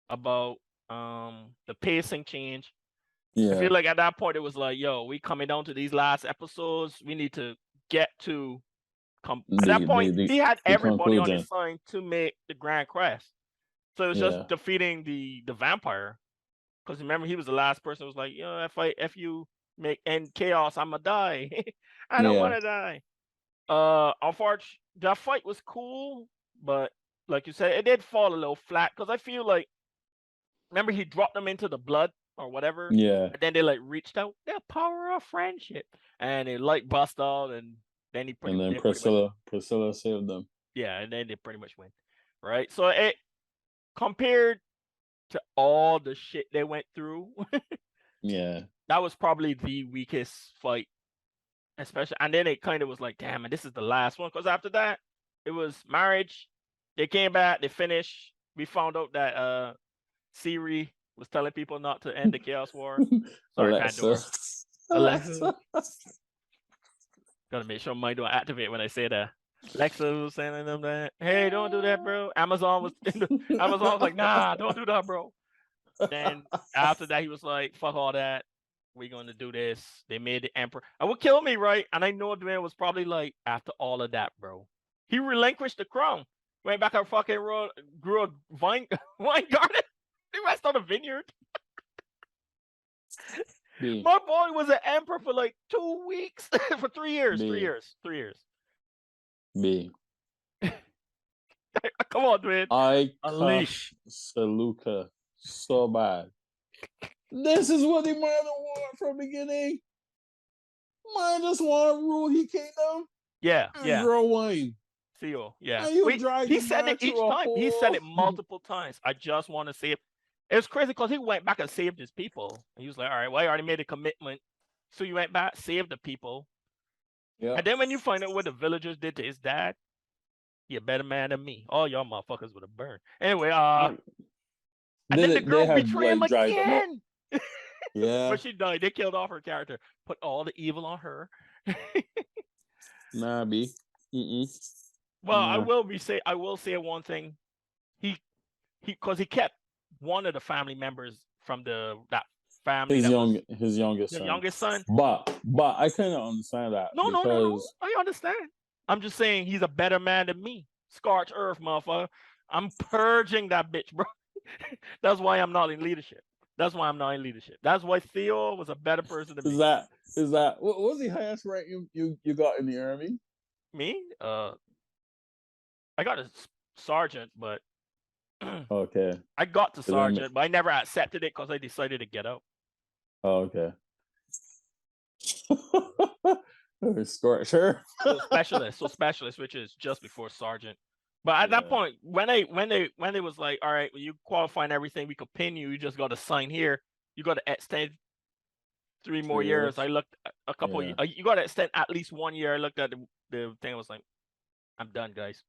A: about the pacing change.
B: Yeah.
A: I feel like at that point it was like, yo, we coming down to these last episodes. We need to get to at that point he had everybody on his side to make the Grandcrest. So it was just defeating the vampire. Because remember, he was the last person who was like, if you make end chaos, I'ma die. I don't want to die. Unfortunately, that fight was cool, but like you said, it did fall a little flat because I feel like, remember he dropped them into the blood or whatever.
B: Yeah.
A: And then they like reached out. The power of friendship, and it like bust out, and then
B: Priscilla saved them.
A: Yeah, and then they pretty much win, right? So it compared to all the shit they went through.
B: Yeah.
A: That was probably the weakest fight, especially. And then it kind of was like, damn, and this is the last one. Because after that, it was marriage. They came back, they finished. We found out that Siri was telling people not to end the Chaos War. Sorry, Alexa. Gotta make sure mine don't activate when I say that. Alexa was sending them that, hey, don't do that, bro. Amazon was like, nah, don't do that, bro. Then after that, he was like, fuck all that. We're going to do this. They made the emperor. It would kill me, right? And I know the man was probably like, after all of that, bro, he relinquished the crown. Went back and fucking grew a wine garden. He rest on a vineyard. My boy was an emperor for like 2 weeks. For 3 years. 3 years. 3 years. Come on, man.
B: I cuss Saluka so bad. This is what he might have wanted from the beginning. Might just want to rule his kingdom.
A: Yeah.
B: Grow wine.
A: Theo, yeah.
B: He
A: said it each time. He said it multiple times. I just want to save. It was crazy because he went back and saved his people. And he was like, all right, well, I already made a commitment. So you went back, saved the people. Yeah. And then when you find out what the villagers did to his dad, you're a better man than me. All y'all motherfuckers would have burned. Anyway, and then the girl betrayed him again.
B: Yeah.
A: But she died. They killed off her character. Put all the evil on her.
B: Nah, B.
A: Well, I will say one thing. Because he kept one of the family members from that family.
B: His youngest son. But I kind of understand that.
A: No. I understand. I'm just saying he's a better man than me. Scorch earth, motherfucker. I'm purging that bitch, bro. That's why I'm not in leadership. That's why Theo was a better person than me.
B: Is that what was the highest rank you got in the army?
A: Me? I got a sergeant, but
B: okay.
A: I got the sergeant, but I never accepted it because I decided to get out.
B: Oh, okay. Sure.
A: So specialist, which is just before sergeant. But at that point, when they was like, all right, well, you qualify and everything, we could pin you. You just got to sign here. You got to extend 3 more years. I looked a couple. You got to extend at least 1 year. I looked at the thing. I was like, I'm done, guys.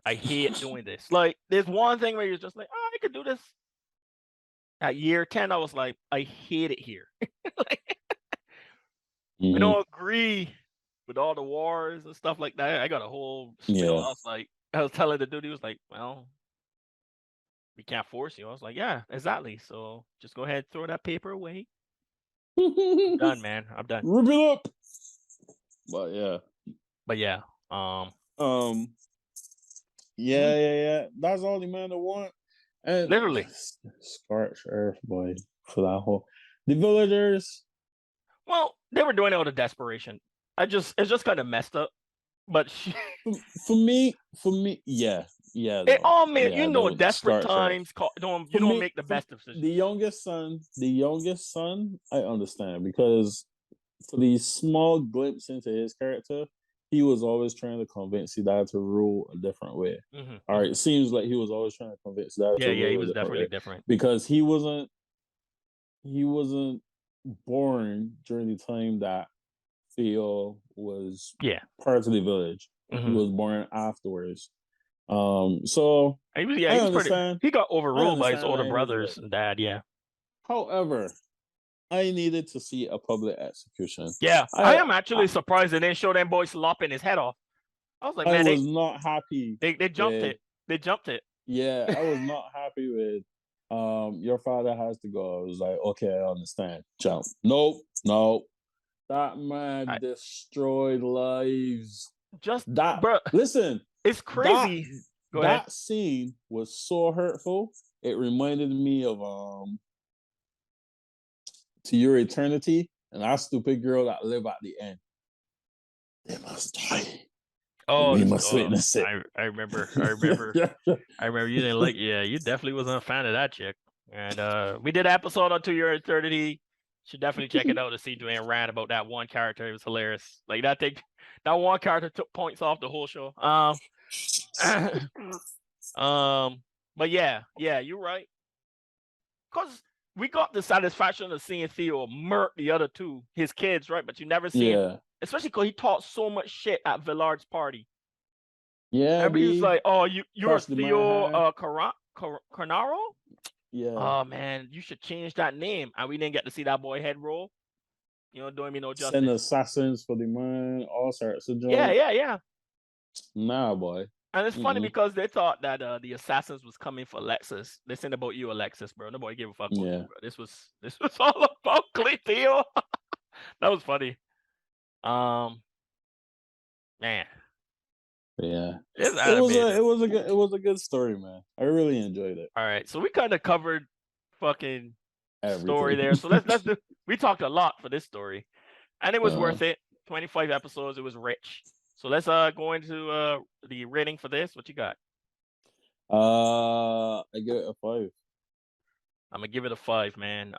A: I hate doing this. Like, there's one thing where you're just like, oh, I could do this. At year 10, I was like, I hate it here. Like, we don't agree with all the wars and stuff like that. I got a whole spiel. I was telling the dude, he was like, well, we can't force you. I was like, yeah, exactly. So just go ahead, throw that paper away. I'm done, man. I'm done.
B: Rip it up. But yeah. Yeah. That's all the man want. And
A: literally,
B: scorched earth, boy, for that whole the villagers.
A: Well, they were doing it out of desperation. It's just kind of messed up. But
B: for me, yeah.
A: It all made desperate times. You don't make the best decisions.
B: The youngest son, I understand, because for the small glimpse into his character, he was always trying to convince his dad to rule a different way. All right, it seems like he was always trying to convince dad.
A: Yeah, he was definitely different
B: because he wasn't born during the time that Theo was part of the village. He was born afterwards. So
A: I understand. He got overruled by his older brothers and dad. Yeah.
B: However, I needed to see a public execution.
A: Yeah, I am actually surprised they didn't show them boys lopping his head off. I was like, man,
B: I was not happy.
A: They jumped it. They jumped it.
B: Yeah, I was not happy with. Your father has to go. I was like, okay, I understand. Jump. Nope. That man destroyed lives.
A: Just
B: that,
A: bro.
B: Listen,
A: it's crazy.
B: That scene was so hurtful. It reminded me of To Your Eternity, and that stupid girl that lived at the end. They must die.
A: Oh,
B: we must witness it.
A: I remember. I remember you didn't like. Yeah, you definitely wasn't a fan of that chick. And we did an episode on To Your Eternity. Should definitely check it out to see Dwayne rant about that one character. It was hilarious. Like that one character took points off the whole show. But yeah, you're right. Cause we got the satisfaction of seeing Theo murk the other two, his kids, right? But you never see him, especially because he taught so much shit at Villard's party.
B: Yeah,
A: he was like, "Oh, you're Theo Carnaro."
B: Yeah.
A: Oh man, you should change that name. And we didn't get to see that boy head roll. You know, doing me no justice.
B: Send assassins for the man, all sorts of junk.
A: Yeah.
B: Nah, boy.
A: And it's funny because they thought that the assassins was coming for Alexis. They said about you, Alexis, bro. Nobody gave a fuck about you, bro. This was all about Theo. That was funny. Man.
B: Yeah. It was a good story, man. I really enjoyed it.
A: All right. So we kind of covered fucking story there. So let's do. We talked a lot for this story. And it was worth it. 25 episodes, it was rich. So let's go into the rating for this. What you got?
B: I give it a 5.
A: I'm gonna give it a 5, man.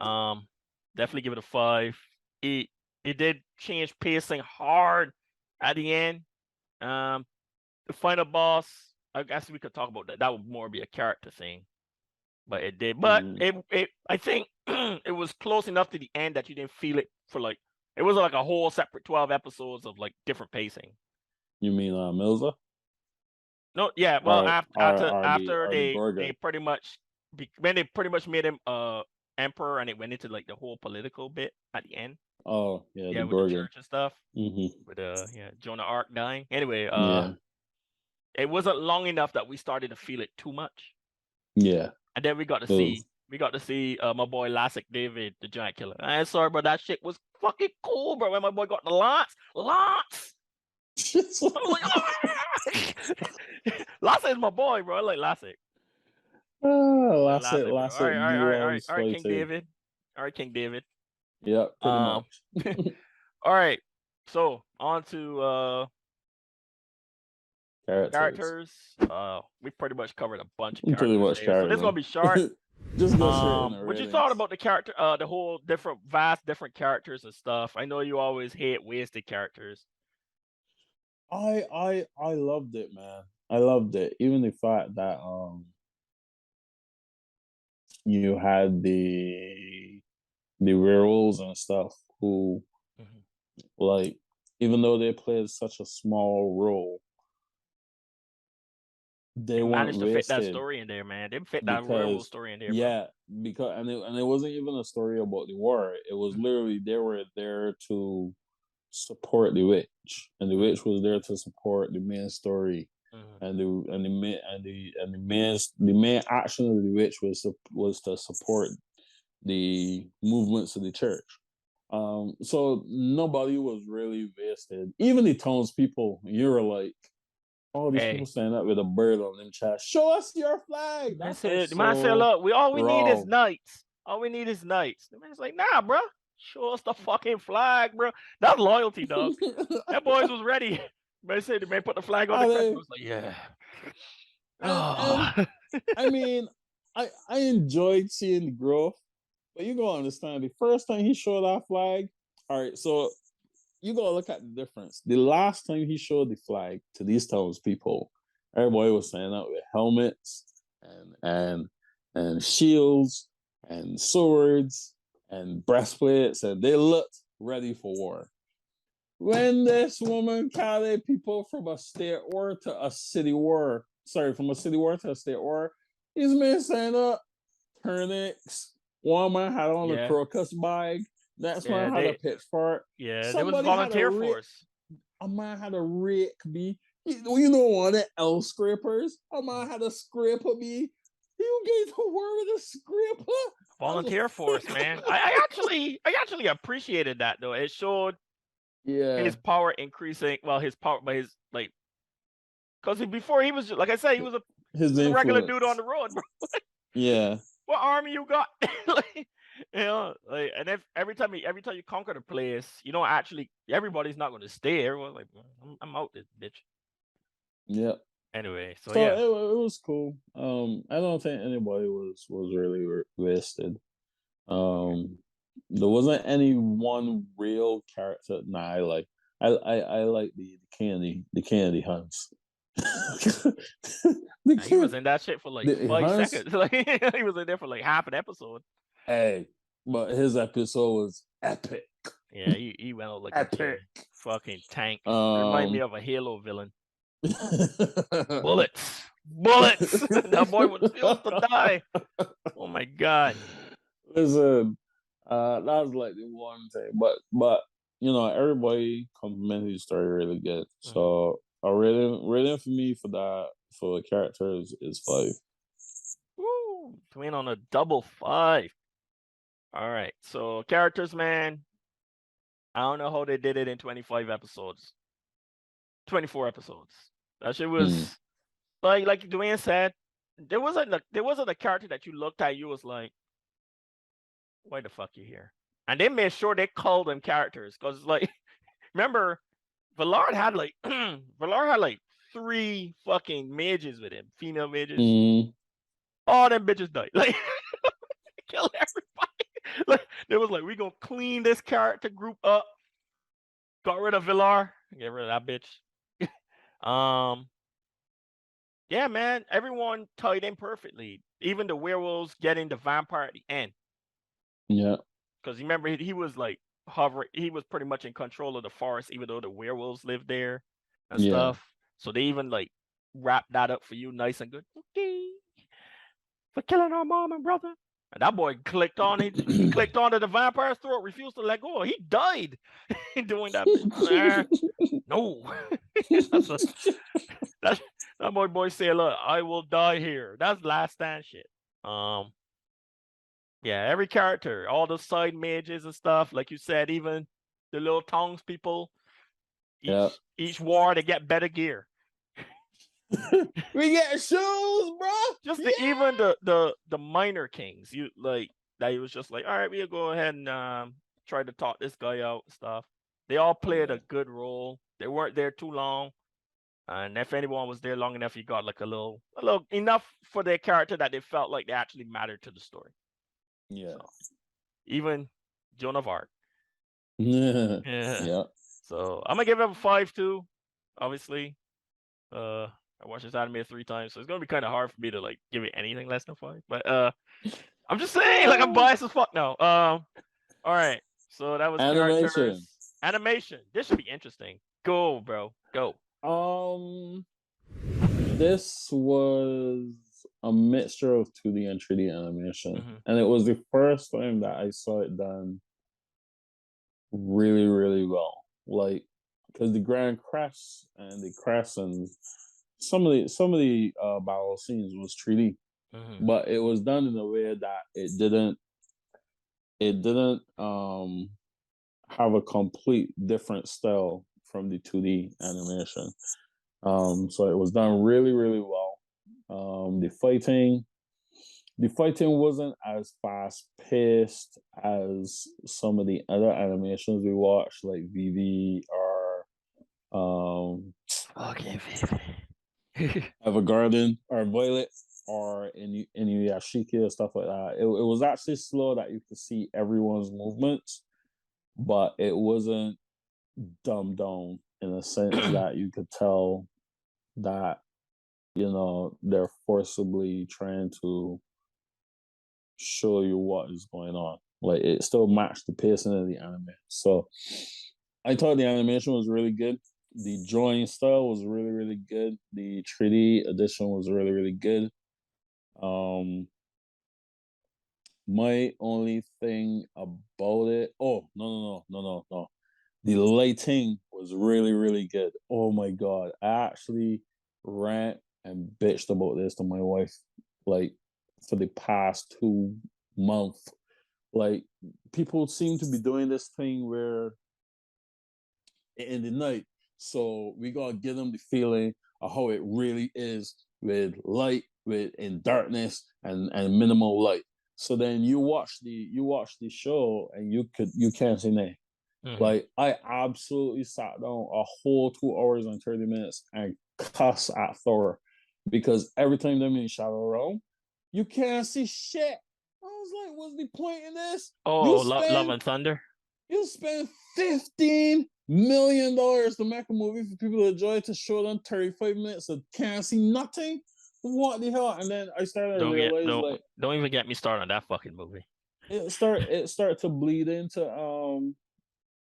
A: Definitely give it a 5. It did change pacing hard at the end. The final boss, I guess we could talk about that. That would more be a character thing, but it did. But it I think it was close enough to the end that you didn't feel it for like it was like a whole separate 12 episodes of like different pacing.
B: You mean Milza?
A: No, yeah. Well, after they pretty much made him emperor, and it went into like the whole political bit at the end.
B: Oh yeah,
A: with the church and stuff. With Jonah Arc dying. Anyway, it wasn't long enough that we started to feel it too much.
B: Yeah,
A: and then we got to see my boy Lassic David, the giant killer. I'm sorry, bro, that shit was fucking cool, bro. When my boy got the lance. Lassic is my boy, bro. I like Lassic.
B: Lassic.
A: All right, King David. All right, King David.
B: Yeah, pretty much.
A: All right, so on to Characters. We pretty much covered a bunch of
B: Pretty
A: characters
B: much
A: here, so this is gonna be short.
B: Just go straight in the
A: What you
B: ratings.
A: thought about the character, the whole vast different characters and stuff? I know you always hate wasted characters.
B: I loved it, man. I loved it. Even the fact that you had the werewolves and stuff who like, even though they played such a small role, they weren't
A: managed to fit that
B: wasted
A: story in there, man. They fit that werewolf story in there, bro.
B: Yeah, because and it wasn't even a story about the war. It was literally they were there to support the witch, and the witch was there to support the main story, and the main action of the witch was to support the movements of the church. So nobody was really wasted. Even the townspeople, you were like, oh, these people stand up with a bird on them chest. Show us your flag.
A: Man said, look, all we need is knights. All we need is knights. The man's like, nah, bro. Show us the fucking flag, bro. That's loyalty, dog. That boys was ready. Man said, the man put the flag on the crest. I was like, yeah.
B: And, I mean, I enjoyed seeing the growth, but you gotta understand, the first time he showed that flag, all right, so you gotta look at the difference. The last time he showed the flag to these townspeople, everybody was standing out with helmets and shields and swords and breastplates, and they looked ready for war. When this woman carried people from a state war to a city war, from a city war to a state war, these men stand up, turnix. One man had on a crocus bag. Next man had a pitchfork.
A: Yeah, there was volunteer force.
B: A man had a rake me. You know one of the L scrapers? A man had a scraper me. You gave the word of the scraper.
A: Volunteer force, man. I actually appreciated that though. It showed his power increasing. Well, his power, but his like, because before he was, like I said, he was a regular dude on the road, bro.
B: Yeah.
A: What army you got? Like, you know, like, and if every time you conquer the place, you know, actually everybody's not going to stay. Everyone's like, I'm out this bitch.
B: Yeah.
A: Anyway, so
B: yeah, it was cool. I don't think anybody was really wasted. There wasn't any one real character. Nah, I like the Kennedy Hunts.
A: He was in that shit for like 5 seconds. Like he was in there for like half an episode.
B: Hey, but his episode was epic.
A: Yeah, he went out like epic. A fucking tank. Remind me of a Halo villain. Bullets. That boy was supposed to die. Oh my god.
B: Listen, that was like the one thing, but you know, everybody complimented the story really good. So a rating for me for the characters is 5.
A: Woo! Twin on a double 5. All right, so characters, man. I don't know how they did it in 25 episodes, 24 episodes. That shit was like Dwayne said. There wasn't a character that you looked at, you was like, why the fuck you here? And they made sure they called them characters, because like, remember, Villard had like 3 fucking mages with him, female mages. All them bitches died. Like, kill everybody. Like, they was like, we gonna clean this character group up. Got rid of Villar. Get rid of that bitch. Yeah, man. Everyone tied in perfectly. Even the werewolves getting the vampire at the end.
B: Yeah.
A: Because remember, he was like hovering. He was pretty much in control of the forest, even though the werewolves lived there and stuff. So they even like wrapped that up for you nice and good. Okay. For killing our mom and brother. And that boy clicked on. He clicked onto the vampire's throat, refused to let go. He died doing that. No. That boy said, look, I will die here. That's last stand shit. Yeah, every character, all the side mages and stuff, like you said, even the little tongues people, each war they get better gear.
B: We get shoes, bro.
A: Just even the minor kings, you like that. He was just like, all right, we'll go ahead and try to talk this guy out and stuff. They all played a good role. They weren't there too long. And if anyone was there long enough, you got like a little enough for their character that they felt like they actually mattered to the story.
B: Yeah.
A: So, even Joan of Arc.
B: Yeah.
A: So I'm gonna give it a 5 too. Obviously, I watched this anime 3 times, so it's gonna be kind of hard for me to like give it anything less than 5. But I'm just saying, like I'm biased as fuck now. All right. So that was characters. Animation. This should be interesting. Go, bro. Go.
B: This was a mixture of 2D and 3D animation, and it was the first time that I saw it done really, really well. Like, because the Grandcrest and the Crests and some of the battle scenes was 3D, but it was done in a way that it didn't have a complete different style from the 2D animation. So it was done really, really well. The fighting wasn't as fast paced as some of the other animations we watched, like VV or
A: okay, VV.
B: Evergarden or Violet or Inuyashiki or stuff like that. It was actually slow that you could see everyone's movements, but it wasn't dumbed down in a sense that you could tell that they're forcibly trying to show you what is going on. Like, it still matched the pacing of the anime. So I thought the animation was really good. The drawing style was really, really good. The 3D edition was really, really good. My only thing about it, no. The lighting was really, really good. Oh my god. I actually rant and bitched about this to my wife, like, for the past 2 months. Like, people seem to be doing this thing where in the night, so we gotta give them the feeling of how it really is with light, with in darkness and minimal light. So then you watch the show and you can't see nothing. Like, I absolutely sat down a whole 2 hours and 30 minutes and cuss at Thor because every time they're in shadow realm, you can't see shit. I was like, what's the point in this?
A: Oh, Love and Thunder.
B: You spend $15 million to make a movie for people to enjoy, to show them 35 minutes of can't see nothing. What the hell? And then I started to realize,
A: don't even get me started on that fucking movie.
B: It started to bleed into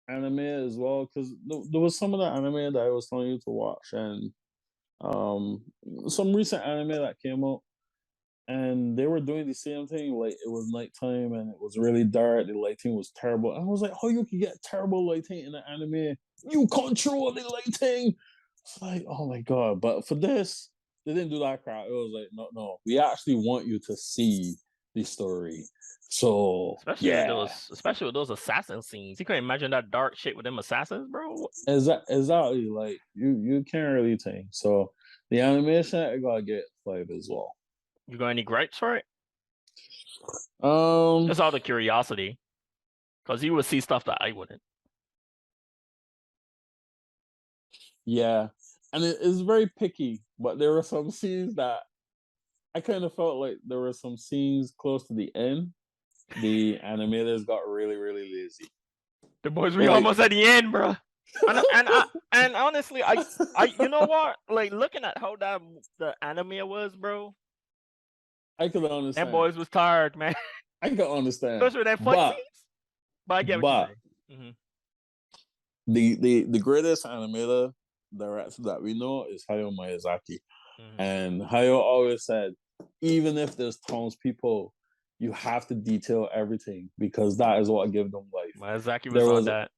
B: anime as well, because there was some of the anime that I was telling you to watch, and some recent anime that came out, and they were doing the same thing. Like, it was nighttime and it was really dark. The lighting was terrible. And I was like, how you can get terrible lighting in an anime? You control the lighting. It's like, oh my god. But for this, they didn't do that crap. It was like, no, we actually want you to see the story. So
A: especially with those assassin scenes. You couldn't imagine that dark shit with them assassins, bro.
B: Exactly. Like, you can't really think. So the animation, I gotta get 5 as well.
A: You got any gripes for it? Just out of curiosity, because you would see stuff that I wouldn't.
B: Yeah, and it is very picky, but there were some scenes that I kind of felt like there were some scenes close to the end. The animators got really, really lazy.
A: The boys, we almost at the end, bro. And honestly, I you know what? Like, looking at how the anime was, bro,
B: I could understand.
A: That boys was tired, man.
B: I could understand.
A: Especially with that fight scenes. But I get what you're saying.
B: The greatest animator director that we know is Hayao Miyazaki. And Hayao always said, even if there's townspeople, you have to detail everything, because that is what gives them life.
A: Miyazaki was on that.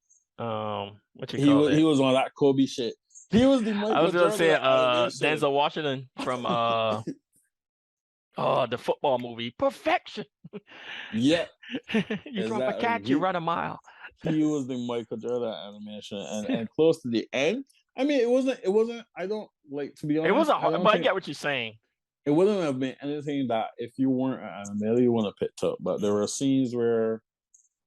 B: He was on that Kobe shit. He was the Michael
A: I was gonna say
B: animation.
A: Denzel Washington from the football movie Perfection.
B: Yeah.
A: You drop a catch, you run a mile.
B: He was the Michael Jordan animation, and close to the end. I mean, it wasn't. I don't like, to be honest.
A: It wasn't hard, but I get what you're saying.
B: It wouldn't have been anything that if you weren't an animator, you wouldn't have picked up. But there were scenes where,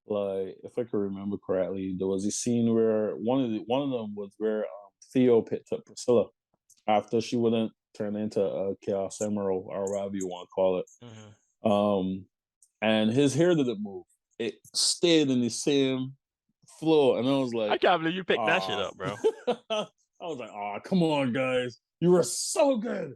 B: like, if I can remember correctly, there was a scene where one of them was where Theo picked up Priscilla, after she wouldn't turn into a Chaos Emerald or whatever you want to call it. And his hair didn't move; it stayed in the same flow, and I was like,
A: I can't believe you picked that shit up, bro.
B: I was like, "Oh, come on, guys, you were so good."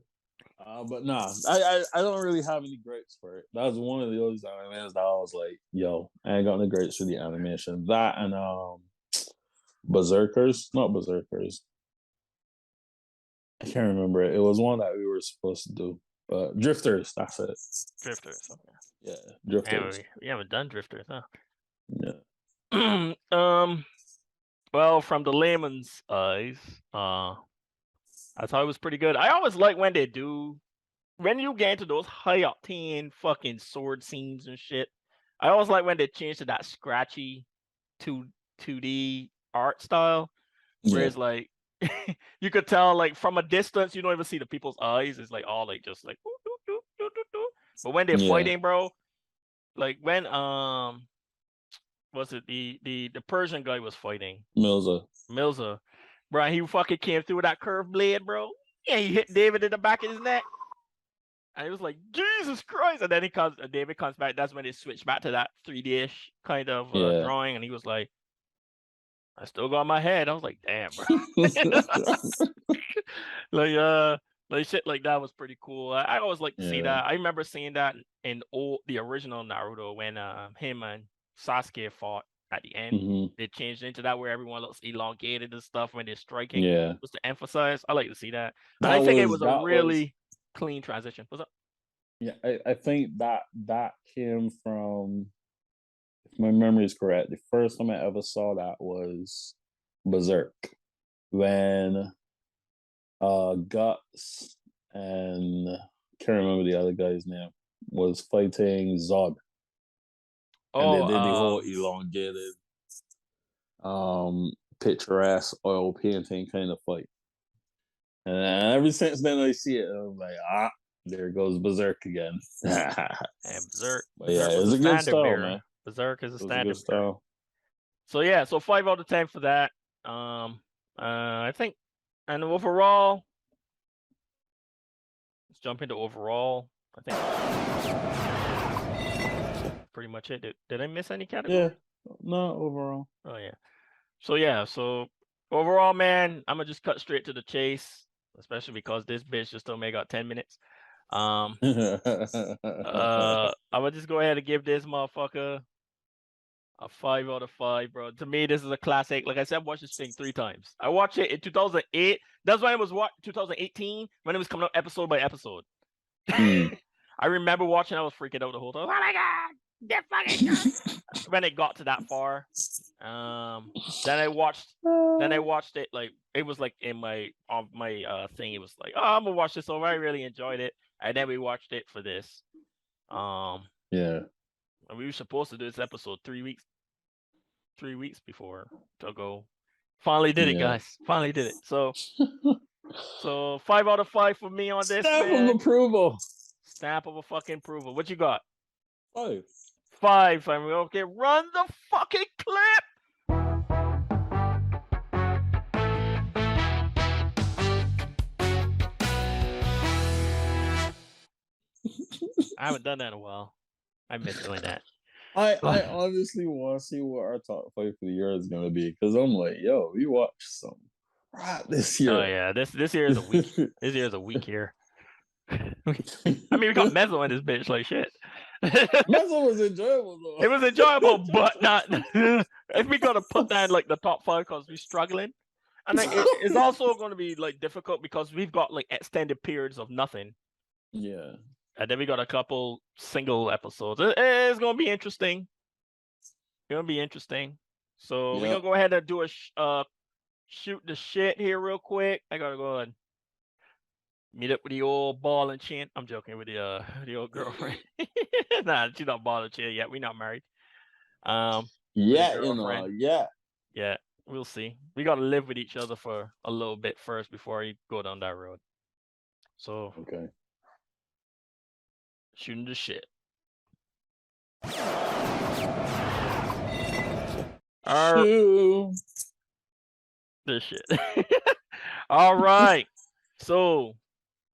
B: But nah, I don't really have any gripes for it. That was one of the other animes that I was like, "Yo, I ain't got any gripes for the animation." That and Berserkers, not Berserkers. I can't remember it. It was one that we were supposed to do, but Drifters. That's it.
A: Drifters. Okay.
B: Yeah, Drifters.
A: We haven't done Drifters, huh?
B: Yeah.
A: Well, from the layman's eyes, I thought it was pretty good. I always like when they do, when you get into those high octane fucking sword scenes and shit. I always like when they change to that scratchy 2D art style, whereas like you could tell like from a distance, you don't even see the people's eyes. It's like all like just like, but when they're fighting, bro, like when was it the Persian guy was fighting Milza, bro, he fucking came through with that curved blade, bro. Yeah, he hit David in the back of his neck, and he was like, Jesus Christ. And then David comes back. That's when they switch back to that 3D-ish kind of drawing, and he was like, I still got my head. I was like, damn, bro. Like shit like that was pretty cool. I always like to see that. I remember seeing that in the original Naruto when him and Sasuke fought at the end. They changed into that where everyone looks elongated and stuff when they're striking. Just to emphasize. I like to see that. I think it was a really clean transition. What's up?
B: Yeah, I think that came from, if my memory is correct, the first time I ever saw that was Berserk, when Guts and can't remember the other guy's name was fighting Zod. And they did the whole elongated, picturesque oil painting kind of fight. And ever since then, I see it, I'm like, there goes Berserk again.
A: And Berserk.
B: But yeah, it was a good style, man.
A: Berserk is a standard style. So yeah, so 5 out of 10 for that. I think, and overall, let's jump into overall. I think pretty much it. Did I miss any category?
B: Yeah, no, overall.
A: Oh yeah. So overall, man, I'm gonna just cut straight to the chase, especially because this bitch just only got 10 minutes. I'm gonna just go ahead and give this motherfucker a 5 out of 5, bro. To me, this is a classic. Like I said, I watched this thing 3 times. I watched it in 2008. That's when it was 2018 when it was coming out episode by episode. I remember watching. I was freaking out the whole time. Oh my god, they're fucking good. When it got to that far, then I watched it. Like it was like in my thing. It was like, oh, I'm gonna watch this over. I really enjoyed it, and then we watched it for this.
B: Yeah.
A: And we were supposed to do this episode 3 weeks before to go. Finally did it, guys. Finally did it. So 5 out of 5 for me on this.
B: Stamp of approval.
A: Stamp of a fucking approval. What you got?
B: 5.
A: 5. I mean, okay, run the fucking clip. I haven't done that in a while. I miss doing that.
B: I honestly want to see what our top 5 for the year is going to be, because I'm like, yo, we watched some right this year.
A: Oh yeah, this year is a week. This year is a week year. I mean, we got Mezzo in this bitch like shit.
B: Mezzo was enjoyable though.
A: It was enjoyable, but not. If we gotta put that in like the top 5 because we're struggling, and like, it's also going to be like difficult because we've got like extended periods of nothing.
B: Yeah.
A: And then we got a couple single episodes. It's gonna be interesting. It's gonna be interesting. So we're gonna go ahead and do a shoot the shit here real quick. I gotta go and meet up with the old ball and chin. I'm joking, with the old girlfriend. Nah, she's not ball and chin yet. We're not married.
B: Yeah,
A: yeah. We'll see. We gotta live with each other for a little bit first before we go down that road. So
B: okay.
A: Shooting the shit. This shit. All right. So,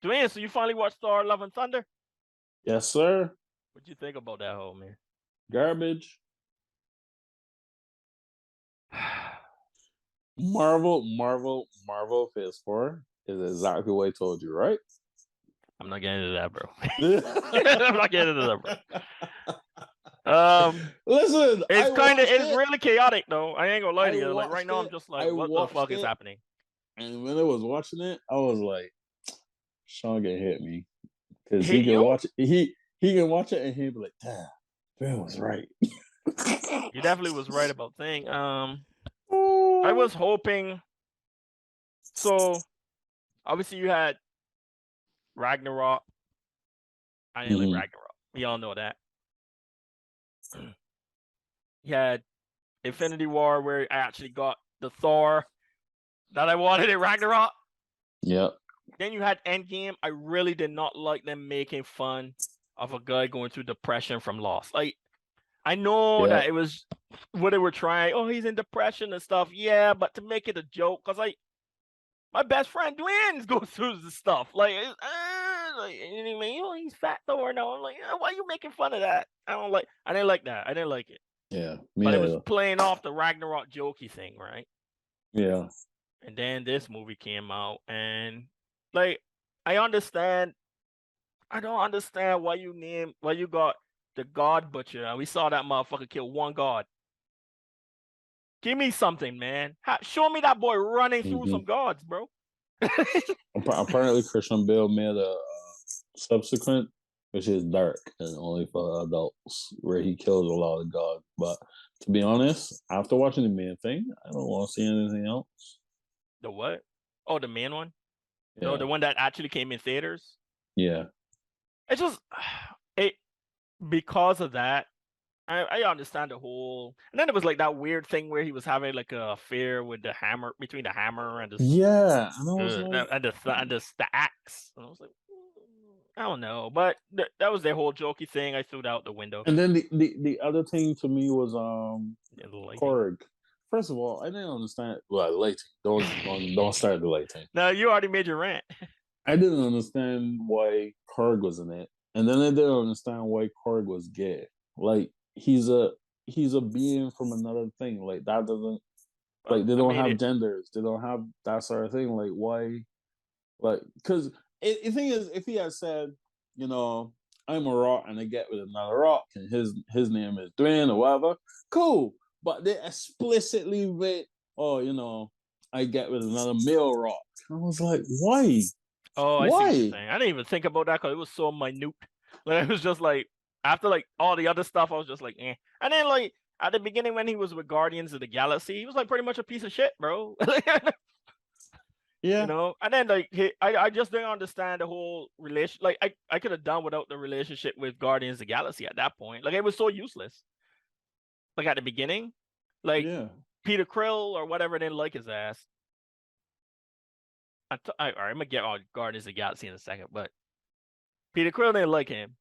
A: Dwayne, so you finally watched Thor: Love and Thunder?
B: Yes, sir.
A: What'd you think about that whole man?
B: Garbage. Marvel Phase 4 is exactly what I told you, right?
A: I'm not getting into that, bro. I'm not getting into that, bro.
B: Listen,
A: it's really chaotic though. I ain't gonna lie to you. Like right now, I'm just like, what the fuck is happening?
B: And when I was watching it, I was like, Sean gonna hit me because he can watch it. He can watch it and he'll be like, damn, Ben was right.
A: He definitely was right about thing. I was hoping. So obviously you had Ragnarok. I didn't like Ragnarok. We all know that. You had Infinity War, where I actually got the Thor that I wanted in Ragnarok.
B: Yep.
A: Then you had Endgame. I really did not like them making fun of a guy going through depression from loss. Like, I know that it was what they were trying. Oh, he's in depression and stuff. Yeah, but to make it a joke, because my best friend Dwayne goes through the stuff. Like, he's fat Thor now. I'm like, why are you making fun of that? I didn't like that. I didn't like it.
B: Yeah.
A: But it was playing off the Ragnarok jokey thing, right?
B: Yeah.
A: And then this movie came out, and like, I understand. I don't understand why you got the God Butcher. We saw that motherfucker kill one god. Give me something, man. Show me that boy running through some gods, bro.
B: Apparently, Christian Bale made a subsequent, which is dark and only for adults, where he kills a lot of gods. But to be honest, after watching the main thing, I don't want to see anything else.
A: The what? Oh, the main one?
B: Yeah.
A: No, the one that actually came in theaters?
B: Yeah.
A: It's just because of that, I understand the whole, and then it was like that weird thing where he was having like a affair with the hammer, between the hammer and the
B: and I was like,
A: and the axe. And I was like, I don't know, but that was their whole jokey thing. I threw it out the window.
B: And then the other thing to me was Korg. First of all, I didn't understand. Well, lighting. Don't start the lighting.
A: No, you already made your rant.
B: I didn't understand why Korg was in it, and then I didn't understand why Korg was gay. Like, he's a being from another thing. Like, that doesn't, like, they don't have genders. They don't have that sort of thing. Like, why? Like, because the thing is, if he had said, you know, I'm a rock and I get with another rock and his name is Dwayne or whatever, cool. But they explicitly went, oh, you know, I get with another male rock. I was like, why?
A: Oh, I see what you're saying. I didn't even think about that because it was so minute. Like, it was just like, after like all the other stuff, I was just like, eh. And then like at the beginning when he was with Guardians of the Galaxy, he was like pretty much a piece of shit, bro.
B: Yeah.
A: You know, and then like I just didn't understand the whole relation. Like, I could have done without the relationship with Guardians of the Galaxy at that point. Like, it was so useless. Like at the beginning, like Peter Krill or whatever didn't like his ass. All right, I'm gonna get on Guardians of the Galaxy in a second, but Peter Krill didn't like him,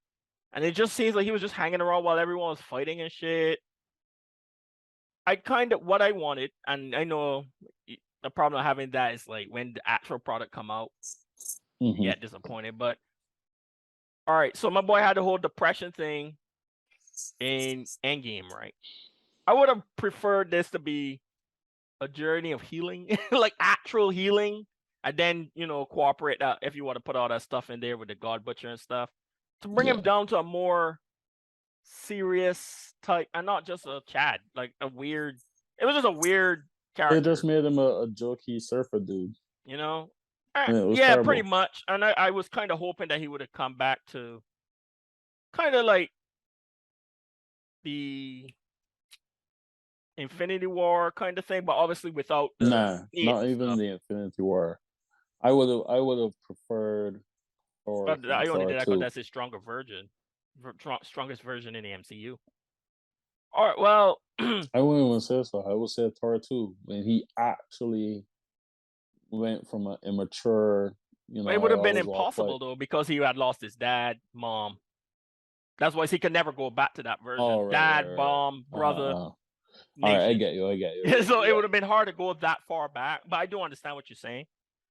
A: and it just seems like he was just hanging around while everyone was fighting and shit. I kind of what I wanted, and I know the problem of having that is like when the actual product come out, you get disappointed. But all right, so my boy had the whole depression thing in Endgame, right? I would have preferred this to be a journey of healing, like actual healing, and then, you know, cooperate that if you want to put all that stuff in there with the God Butcher and stuff to bring him down to a more serious type and not just a Chad, like a weird. It was just a weird character.
B: They just made him a jokey surfer dude,
A: you know. Yeah, pretty much. And I was kind of hoping that he would have come back to kind of like the Infinity War kind of thing, but obviously without
B: not even the Infinity War. I would have preferred Thor.
A: But I only did that because that's his strongest version in the MCU. All right, well,
B: I wouldn't even say so. I would say Thor 2 when he actually went from an immature, you know.
A: It would have been impossible though, because he had lost his dad, mom. That's why he could never go back to that version.
B: Oh,
A: dad, mom, brother.
B: All right, I get you.
A: So it would have been hard to go that far back, but I do understand what you're saying.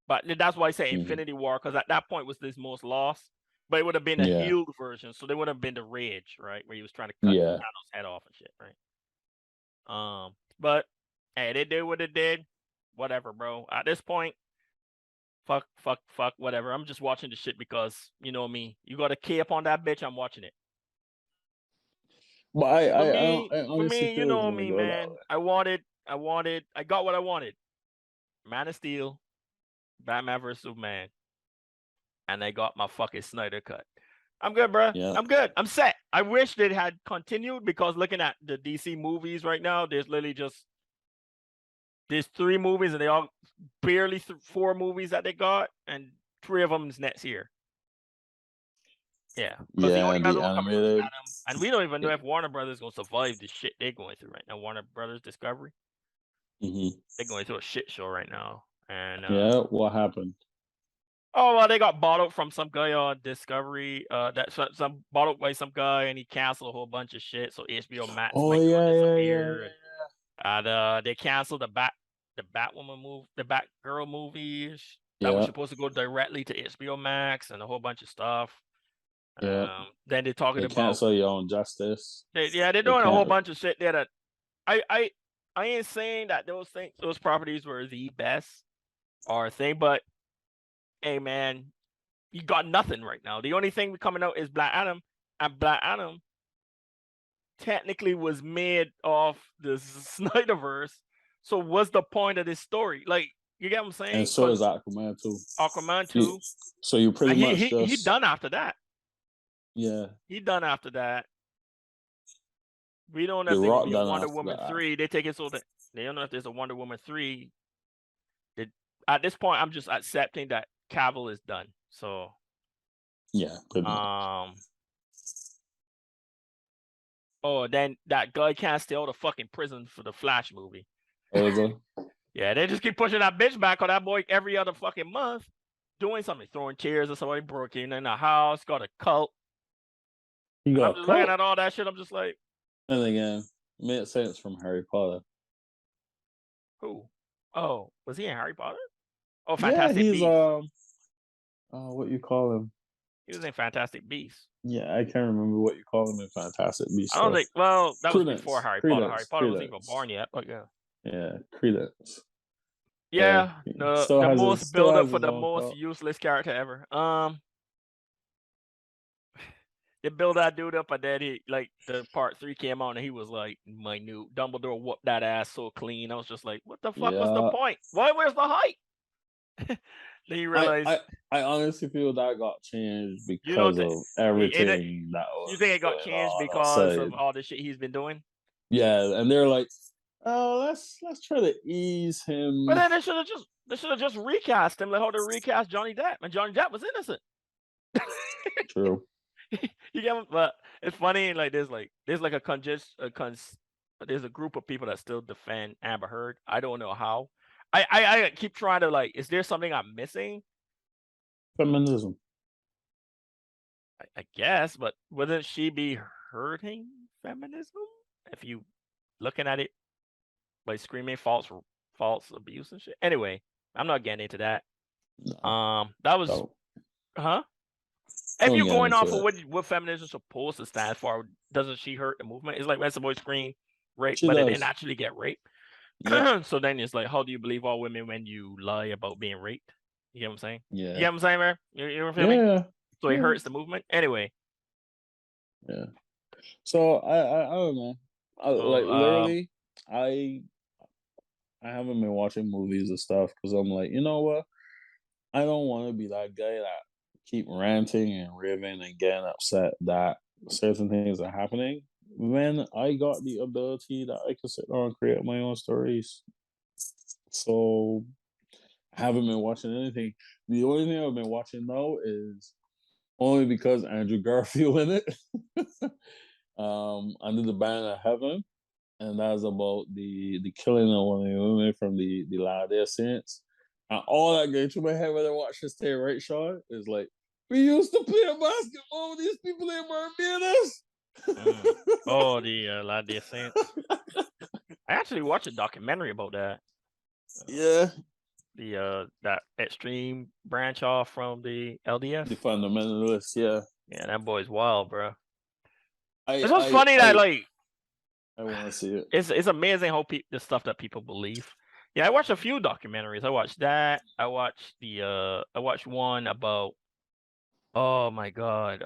A: But that's why I say Infinity War, because at that point was this most lost. But it would have been a healed version, so they would have been the Rage, right, where he was trying to cut Thanos' head off and shit, right? But hey, they did what they did. Whatever, bro. At this point, fuck, whatever. I'm just watching the shit because you know me. You got a cape on that bitch, I'm watching it.
B: But I
A: for me, you know me,
B: go
A: man. I got what I wanted. Man of Steel, Batman vs Superman, and I got my fucking Snyder cut. I'm good, bro. Yeah. I'm good. I'm set. I wish they had continued, because looking at the DC movies right now, there's literally just there's 3 movies, and they all barely 4 movies that they got, and 3 of them is next year. Yeah, because the only other one coming is Adam, and we don't even know if Warner Brothers gonna survive the shit they're going through right now. Warner Brothers Discovery, they're going through a shit show right now. And
B: what happened?
A: Oh well, they got bought from some guy on Discovery. That some bought by some guy, and he canceled a whole bunch of shit. So HBO Max disappeared. And they canceled the Batwoman movie, the Batgirl movies that was supposed to go directly to HBO Max, and a whole bunch of stuff. Then they're talking about
B: cancel Your Own Justice.
A: They're doing a whole bunch of shit there that I ain't saying that those properties were the best or thing, but hey man, you got nothing right now. The only thing coming out is Black Adam, and Black Adam technically was made off the Snyderverse. So what's the point of this story? Like, you get what I'm saying?
B: And so is Aquaman too.
A: Aquaman too.
B: So you pretty much
A: he done after that.
B: Yeah.
A: He done after that. We don't know if there's gonna be a Wonder Woman 3. They take it so that they don't know if there's a Wonder Woman 3. At this point, I'm just accepting that Cavill is done. So
B: yeah, pretty much.
A: Oh, then that guy can't stay out of fucking prison for the Flash movie. Yeah, they just keep pushing that bitch back on that boy every other fucking month, doing something, throwing chairs or somebody broke in a house, got a cult. I'm just looking at all that shit. I'm just like,
B: and again, made sense from Harry Potter.
A: Who? Oh, was he in Harry Potter? Oh, Fantastic Beasts.
B: What you call him?
A: He was in Fantastic Beasts.
B: Yeah, I can't remember what you call him in Fantastic Beasts.
A: I don't think. Well, that was before Harry Potter. Harry Potter wasn't even born yet. But yeah.
B: Yeah, Credence.
A: Yeah, the most build up for the most useless character ever. They build that dude up, and then the part 3 came out, and he was like minute. Dumbledore whooped that ass so clean. I was just like, what the fuck was the point? Where's the height? Then you realize.
B: I honestly feel that got changed because of everything that was.
A: You think it got changed because of all the shit he's been doing?
B: Yeah, and they're like, oh, let's try to ease him.
A: But then they should have just recast him, like how they recast Johnny Depp, and Johnny Depp was innocent.
B: True.
A: You get me? But it's funny, like there's a group of people that still defend Amber Heard. I don't know how. I keep trying to is there something I'm missing?
B: Feminism.
A: I guess, but wouldn't she be hurting feminism if you looking at it by screaming false abuse and shit? Anyway, I'm not getting into that. No. That was If you're going off of what feminism is supposed to stand for, doesn't she hurt the movement? It's like when some boy scream rape, but they didn't actually get raped. Yep. So then it's like, how do you believe all women when you lie about being raped? You get what I'm saying?
B: Yeah.
A: You get what I'm saying, man? You feel me? So it hurts the movement. Anyway.
B: Yeah. So I don't know. Literally, I haven't been watching movies and stuff because I'm like, you know what? I don't want to be that guy that keep ranting and raving and getting upset that certain things are happening when I got the ability that I can sit down and create my own stories. So I haven't been watching anything. The only thing I've been watching now is only because Andrew Garfield in it. Under the Banner of Heaven, and that's about the killing of one of the women from the Latter-day Saints. And all that goes through my head when I watch this thing, right, Sean, is like, we used to play basketball with these people in Barbados.
A: Oh, the Latter-day Saints. I actually watched a documentary about that.
B: Yeah.
A: that extreme branch off from the LDS.
B: The fundamentalists, yeah.
A: Yeah, that boy's wild, bro.
B: It's
A: just funny that like
B: I want to see it.
A: It's amazing how the stuff that people believe. Yeah, I watched a few documentaries. I watched that. I watched I watched one about, oh my god,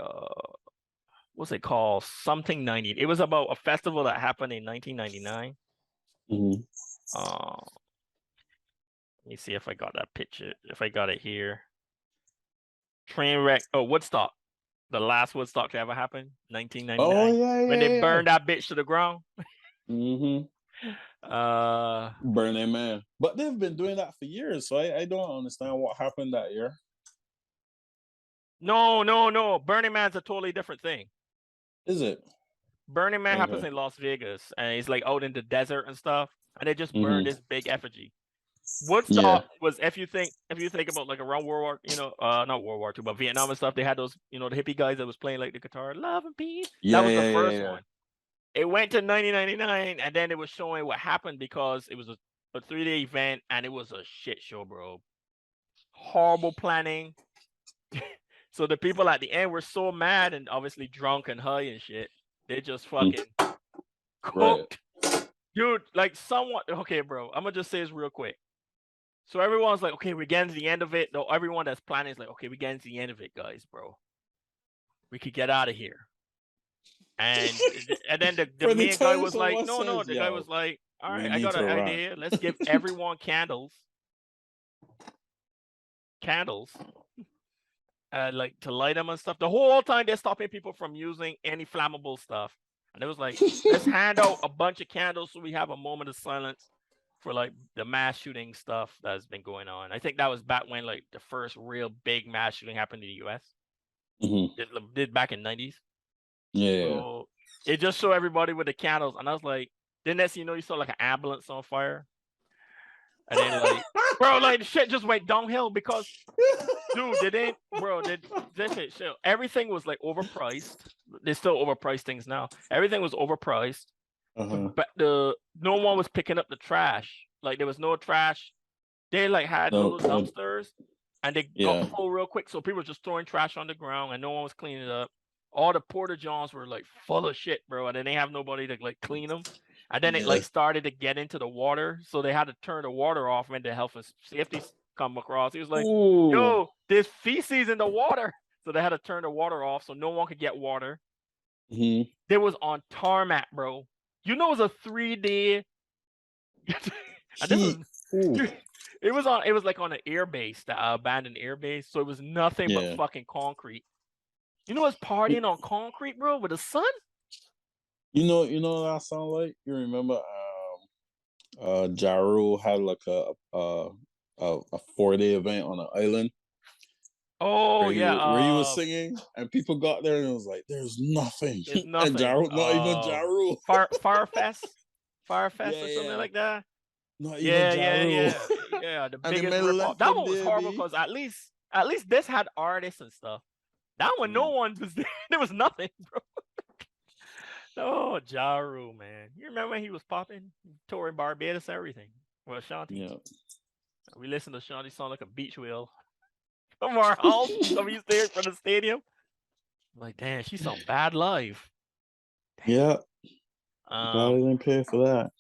A: what's it called? Something 90. It was about a festival that happened in 1999.
B: Mm-hmm.
A: Let me see if I got that picture. If I got it here. Train wreck. Oh, Woodstock. The last Woodstock to ever happen, 1999.
B: Oh yeah,
A: when they burned that bitch to the ground.
B: Mm-hmm. Burning Man. But they've been doing that for years, so I don't understand what happened that year.
A: No. Burning Man's a totally different thing.
B: Is it?
A: Burning Man happens in Las Vegas, and it's like out in the desert and stuff, and they just burned this big effigy. Woodstock was, if you think about like around World War, not World War II, but Vietnam and stuff, they had those, the hippie guys that was playing like the guitar, love and peace. That was the first one. It went to 1999, and then it was showing what happened because it was a 3-day event, and it was a shit show, bro. Horrible planning. So the people at the end were so mad and obviously drunk and high and shit. They just fucking cooked. Right. Dude, like someone, okay, bro, I'm gonna just say this real quick. So everyone's like, okay, we're getting to the end of it. Though everyone that's planning is like, okay, we're getting to the end of it, guys, bro. We could get out of here. And then the main guy was like, no. The guy was like, all right, I got an idea. Let's give everyone candles. Like to light them and stuff. The whole time they're stopping people from using any flammable stuff. And it was like, let's hand out a bunch of candles so we have a moment of silence for like the mass shooting stuff that's been going on. I think that was back when like the first real big mass shooting happened in the US. Did back in the 90s.
B: Yeah.
A: So it just showed everybody with the candles, and I was like, then next you saw like an ambulance on fire. And then like, bro, like the shit just went downhill because dude, everything was like overpriced. They still overpriced things now. Everything was overpriced. But no one was picking up the trash. Like there was no trash. They like had little dumpsters, and they got full real quick. So people were just throwing trash on the ground, and no one was cleaning it up. All the porta johns were like full of shit, bro, and then they have nobody to like clean them. And then it like started to get into the water, so they had to turn the water off when the health and safety come across. He was like, yo, there's feces in the water. So they had to turn the water off so no one could get water. They was on tarmac, bro. It was a 3-day. It was like on an air base, the abandoned air base. So it was nothing but fucking concrete. It's partying on concrete, bro, with the sun.
B: You know what that sound like? You remember Ja Rule had like a 4-day event on an island.
A: Oh,
B: where he was singing, and people got there and it was like, there's nothing. And Ja Rule, not even Ja Rule.
A: Fire Fest or something like that.
B: Not even Ja Rule.
A: Yeah. The biggest rip-off. That one was horrible because at least this had artists and stuff. That one, no one was there. There was nothing, bro. Oh, Ja Rule, man. You remember when he was popping? Touring Barbados, everything. Well, Shanti. Yeah. We listened to Shanti's song like a beach wheel from our house. Some used there from the stadium. I'm like, damn, she sound bad live.
B: Damn. Yeah. I didn't pay for that.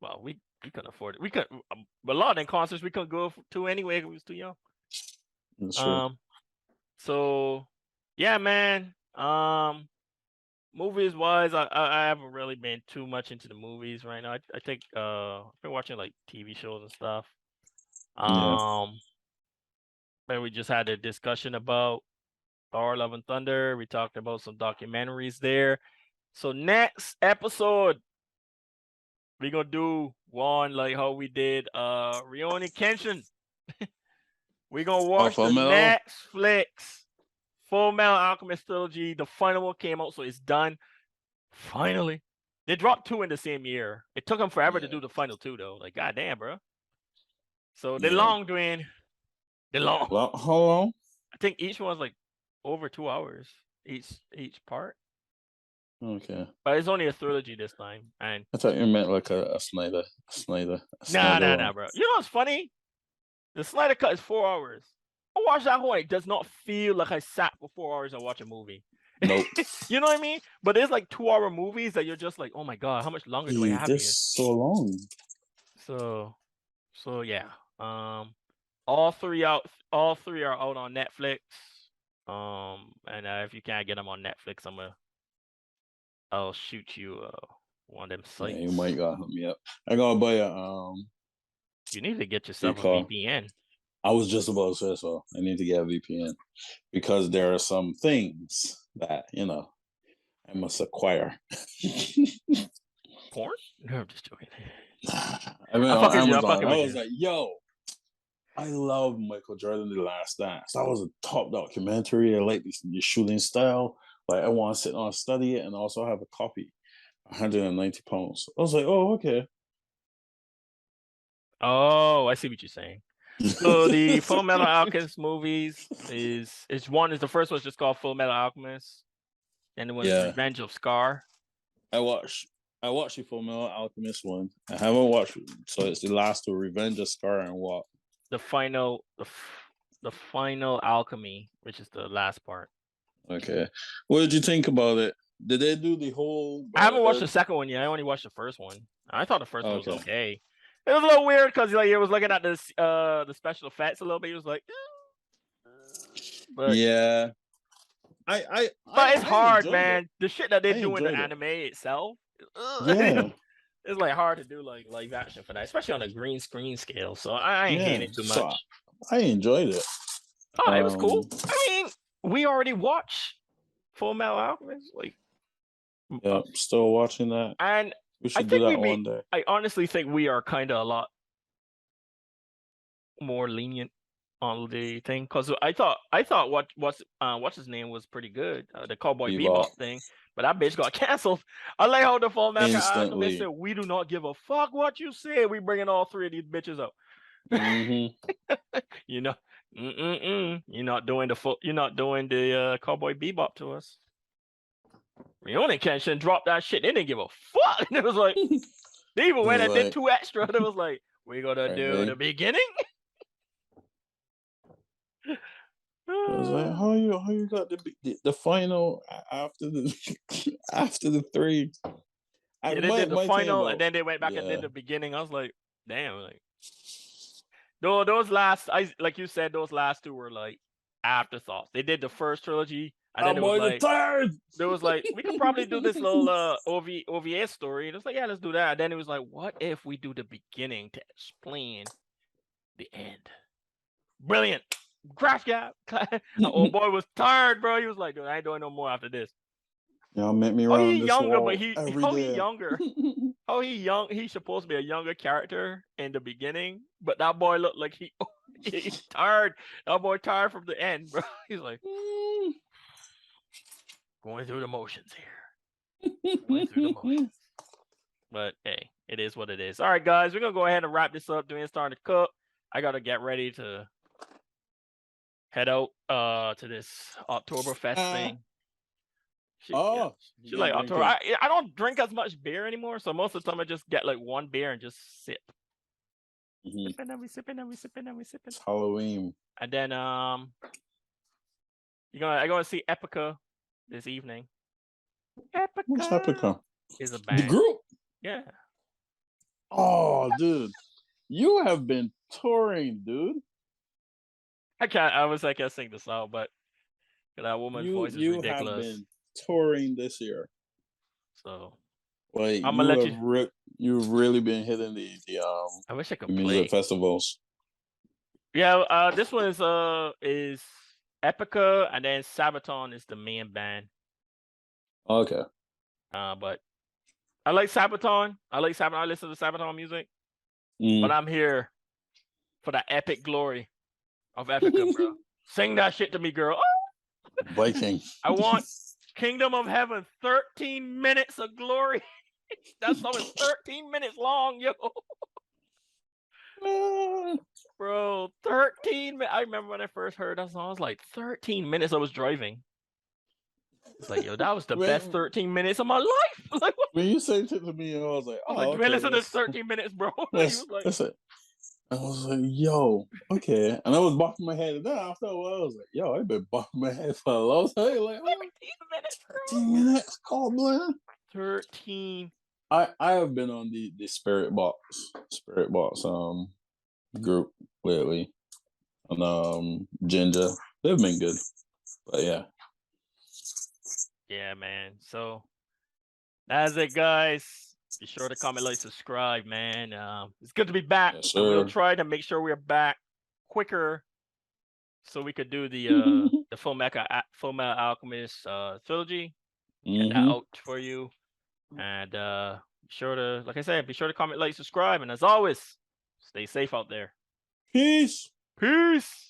A: Well, we couldn't afford it. We couldn't. A lot of them concerts we couldn't go to anyway because we was too young.
B: That's true.
A: So, yeah, man. Movies wise, I haven't really been too much into the movies right now. I think I've been watching like TV shows and stuff. And we just had a discussion about Thor: Love and Thunder. We talked about some documentaries there. So next episode, we're gonna do one like how we did Rurouni Kenshin. We're gonna watch the Netflix Full Metal Alchemist trilogy. The final one came out, so it's done. Finally. They dropped 2 in the same year. It took them forever to do the final 2, though. Like, goddamn, bro. So they're long, Dwayne. They're long.
B: Well, how long?
A: I think each one's like over 2 hours. Each part.
B: Okay.
A: But it's only a trilogy this time. And
B: I thought you meant like a Snyder.
A: Nah, bro. You know what's funny? The Snyder Cut is 4 hours. I watched that whole. It does not feel like I sat for 4 hours and watched a movie.
B: Nope.
A: You know what I mean? But there's like 2-hour movies that you're just like, oh my god, how much longer do I have here?
B: So long.
A: So yeah. All three are out on Netflix. And if you can't get them on Netflix, I'll shoot you one of them sites.
B: Yeah, you might gotta hook me up. I gotta buy a
A: You need to get yourself a VPN.
B: I was just about to say so. I need to get a VPN because there are some things that I must acquire.
A: Porn? No, I'm just joking.
B: I mean, on Amazon, I was like, yo, I love Michael Jordan, The Last Dance. That was a top documentary. I like the shooting style. Like, I want to sit down and study it and also have a copy. £190. I was like, oh, okay.
A: Oh, I see what you're saying. So the Full Metal Alchemist movies is the first one's just called Full Metal Alchemist, and the one's Revenge of Scar.
B: I watched the Full Metal Alchemist one. I haven't watched it, so it's the last two, Revenge of Scar and what?
A: The final alchemy, which is the last part.
B: Okay, what did you think about it? Did they do the whole?
A: I haven't watched the second one yet. I only watched the first one. I thought the first one was okay. It was a little weird because he was looking at this the special effects a little bit. He was like, but
B: yeah,
A: but it's hard, man. The shit that they do in the anime itself, it's like hard to do like live action for that, especially on a green screen scale. So I ain't hating it too much.
B: So I enjoyed it.
A: Oh, it was cool. I mean, we already watched Full Metal Alchemist. Like,
B: yeah, still watching that.
A: And
B: we should do that one day.
A: I honestly think we are kind of a lot more lenient on the thing because I thought what's his name was pretty good, the Cowboy Bebop thing, but that bitch got canceled. I like how the Full Metal Alchemist said, "We do not give a fuck what you say. We bringing all three of these bitches up." You know, you're not doing the Cowboy Bebop to us. Rione Kenshin dropped that shit. They didn't give a fuck. It was like they even went and did 2 extra. It was like, we're gonna do the beginning.
B: I was like, how you got the final after the after the 3?
A: They did the final and then they went back and did the beginning. I was like, damn, like those last, like you said, those last 2 were like afterthoughts. They did the first trilogy. And then there was like, we could probably do this little OVA story. And it was like, yeah, let's do that. And then it was like, what if we do the beginning to explain the end? Brilliant. Crash gap. Old boy was tired, bro. He was like, dude, I ain't doing no more after this.
B: Y'all make me run this
A: younger,
B: wall
A: but he younger. How he young? He's supposed to be a younger character in the beginning, but that boy looked like he's tired. That boy tired from the end, bro. He's like, going through the motions here. But hey, it is what it is. All right, guys, we're gonna go ahead and wrap this up. Doing starting to cook. I gotta get ready to head out to this Oktoberfest thing. She like October. I don't drink as much beer anymore, so most of the time I just get like 1 beer and just sip. Sipping and we sipping and we sipping and we sipping.
B: It's Halloween.
A: And then I'm gonna see Epica this evening. Epica.
B: What's Epica?
A: Is a band.
B: The group?
A: Yeah.
B: Oh, dude. You have been touring, dude.
A: I wish I could sing the song, but that woman's voice is ridiculous.
B: You have been touring this year.
A: So
B: like I'm gonna let you've really been hitting the
A: I wish I could
B: music festivals.
A: Yeah, this one is Epica, and then Sabaton is the main band.
B: Okay.
A: But I like Sabaton. I listen to Sabaton music. But I'm here for the epic glory of Epica, bro. Sing that shit to me, girl. Oh!
B: Viking.
A: I want Kingdom of Heaven, 13 minutes of glory. That song is 13 minutes long, yo. Bro, 13 minutes. I remember when I first heard that song, I was like, 13 minutes I was driving. It's like, yo, that was the best 13 minutes of my life. Like,
B: when you said it to me, I was like, oh,
A: man, listen to this 13 minutes, bro.
B: That's it. I was like, yo, okay. And I was bopping my head. And then after a while, I was like, yo, I've been bopping my head for a long time. Like,
A: 13 minutes, bro.
B: 13 minutes, goblin.
A: 13.
B: I have been on the spirit box group lately. And Ginger. They've been good. But yeah.
A: Yeah, man. So that's it, guys. Be sure to comment, like, subscribe, man. It's good to be back.
B: Yes,
A: And we'll
B: sir.
A: try to make sure we're back quicker so we could do the Full Metal Alchemist trilogy. Get that out for you. And be sure to, like I said, be sure to comment, like, subscribe, and as always, stay safe out there.
B: Peace.
A: Peace.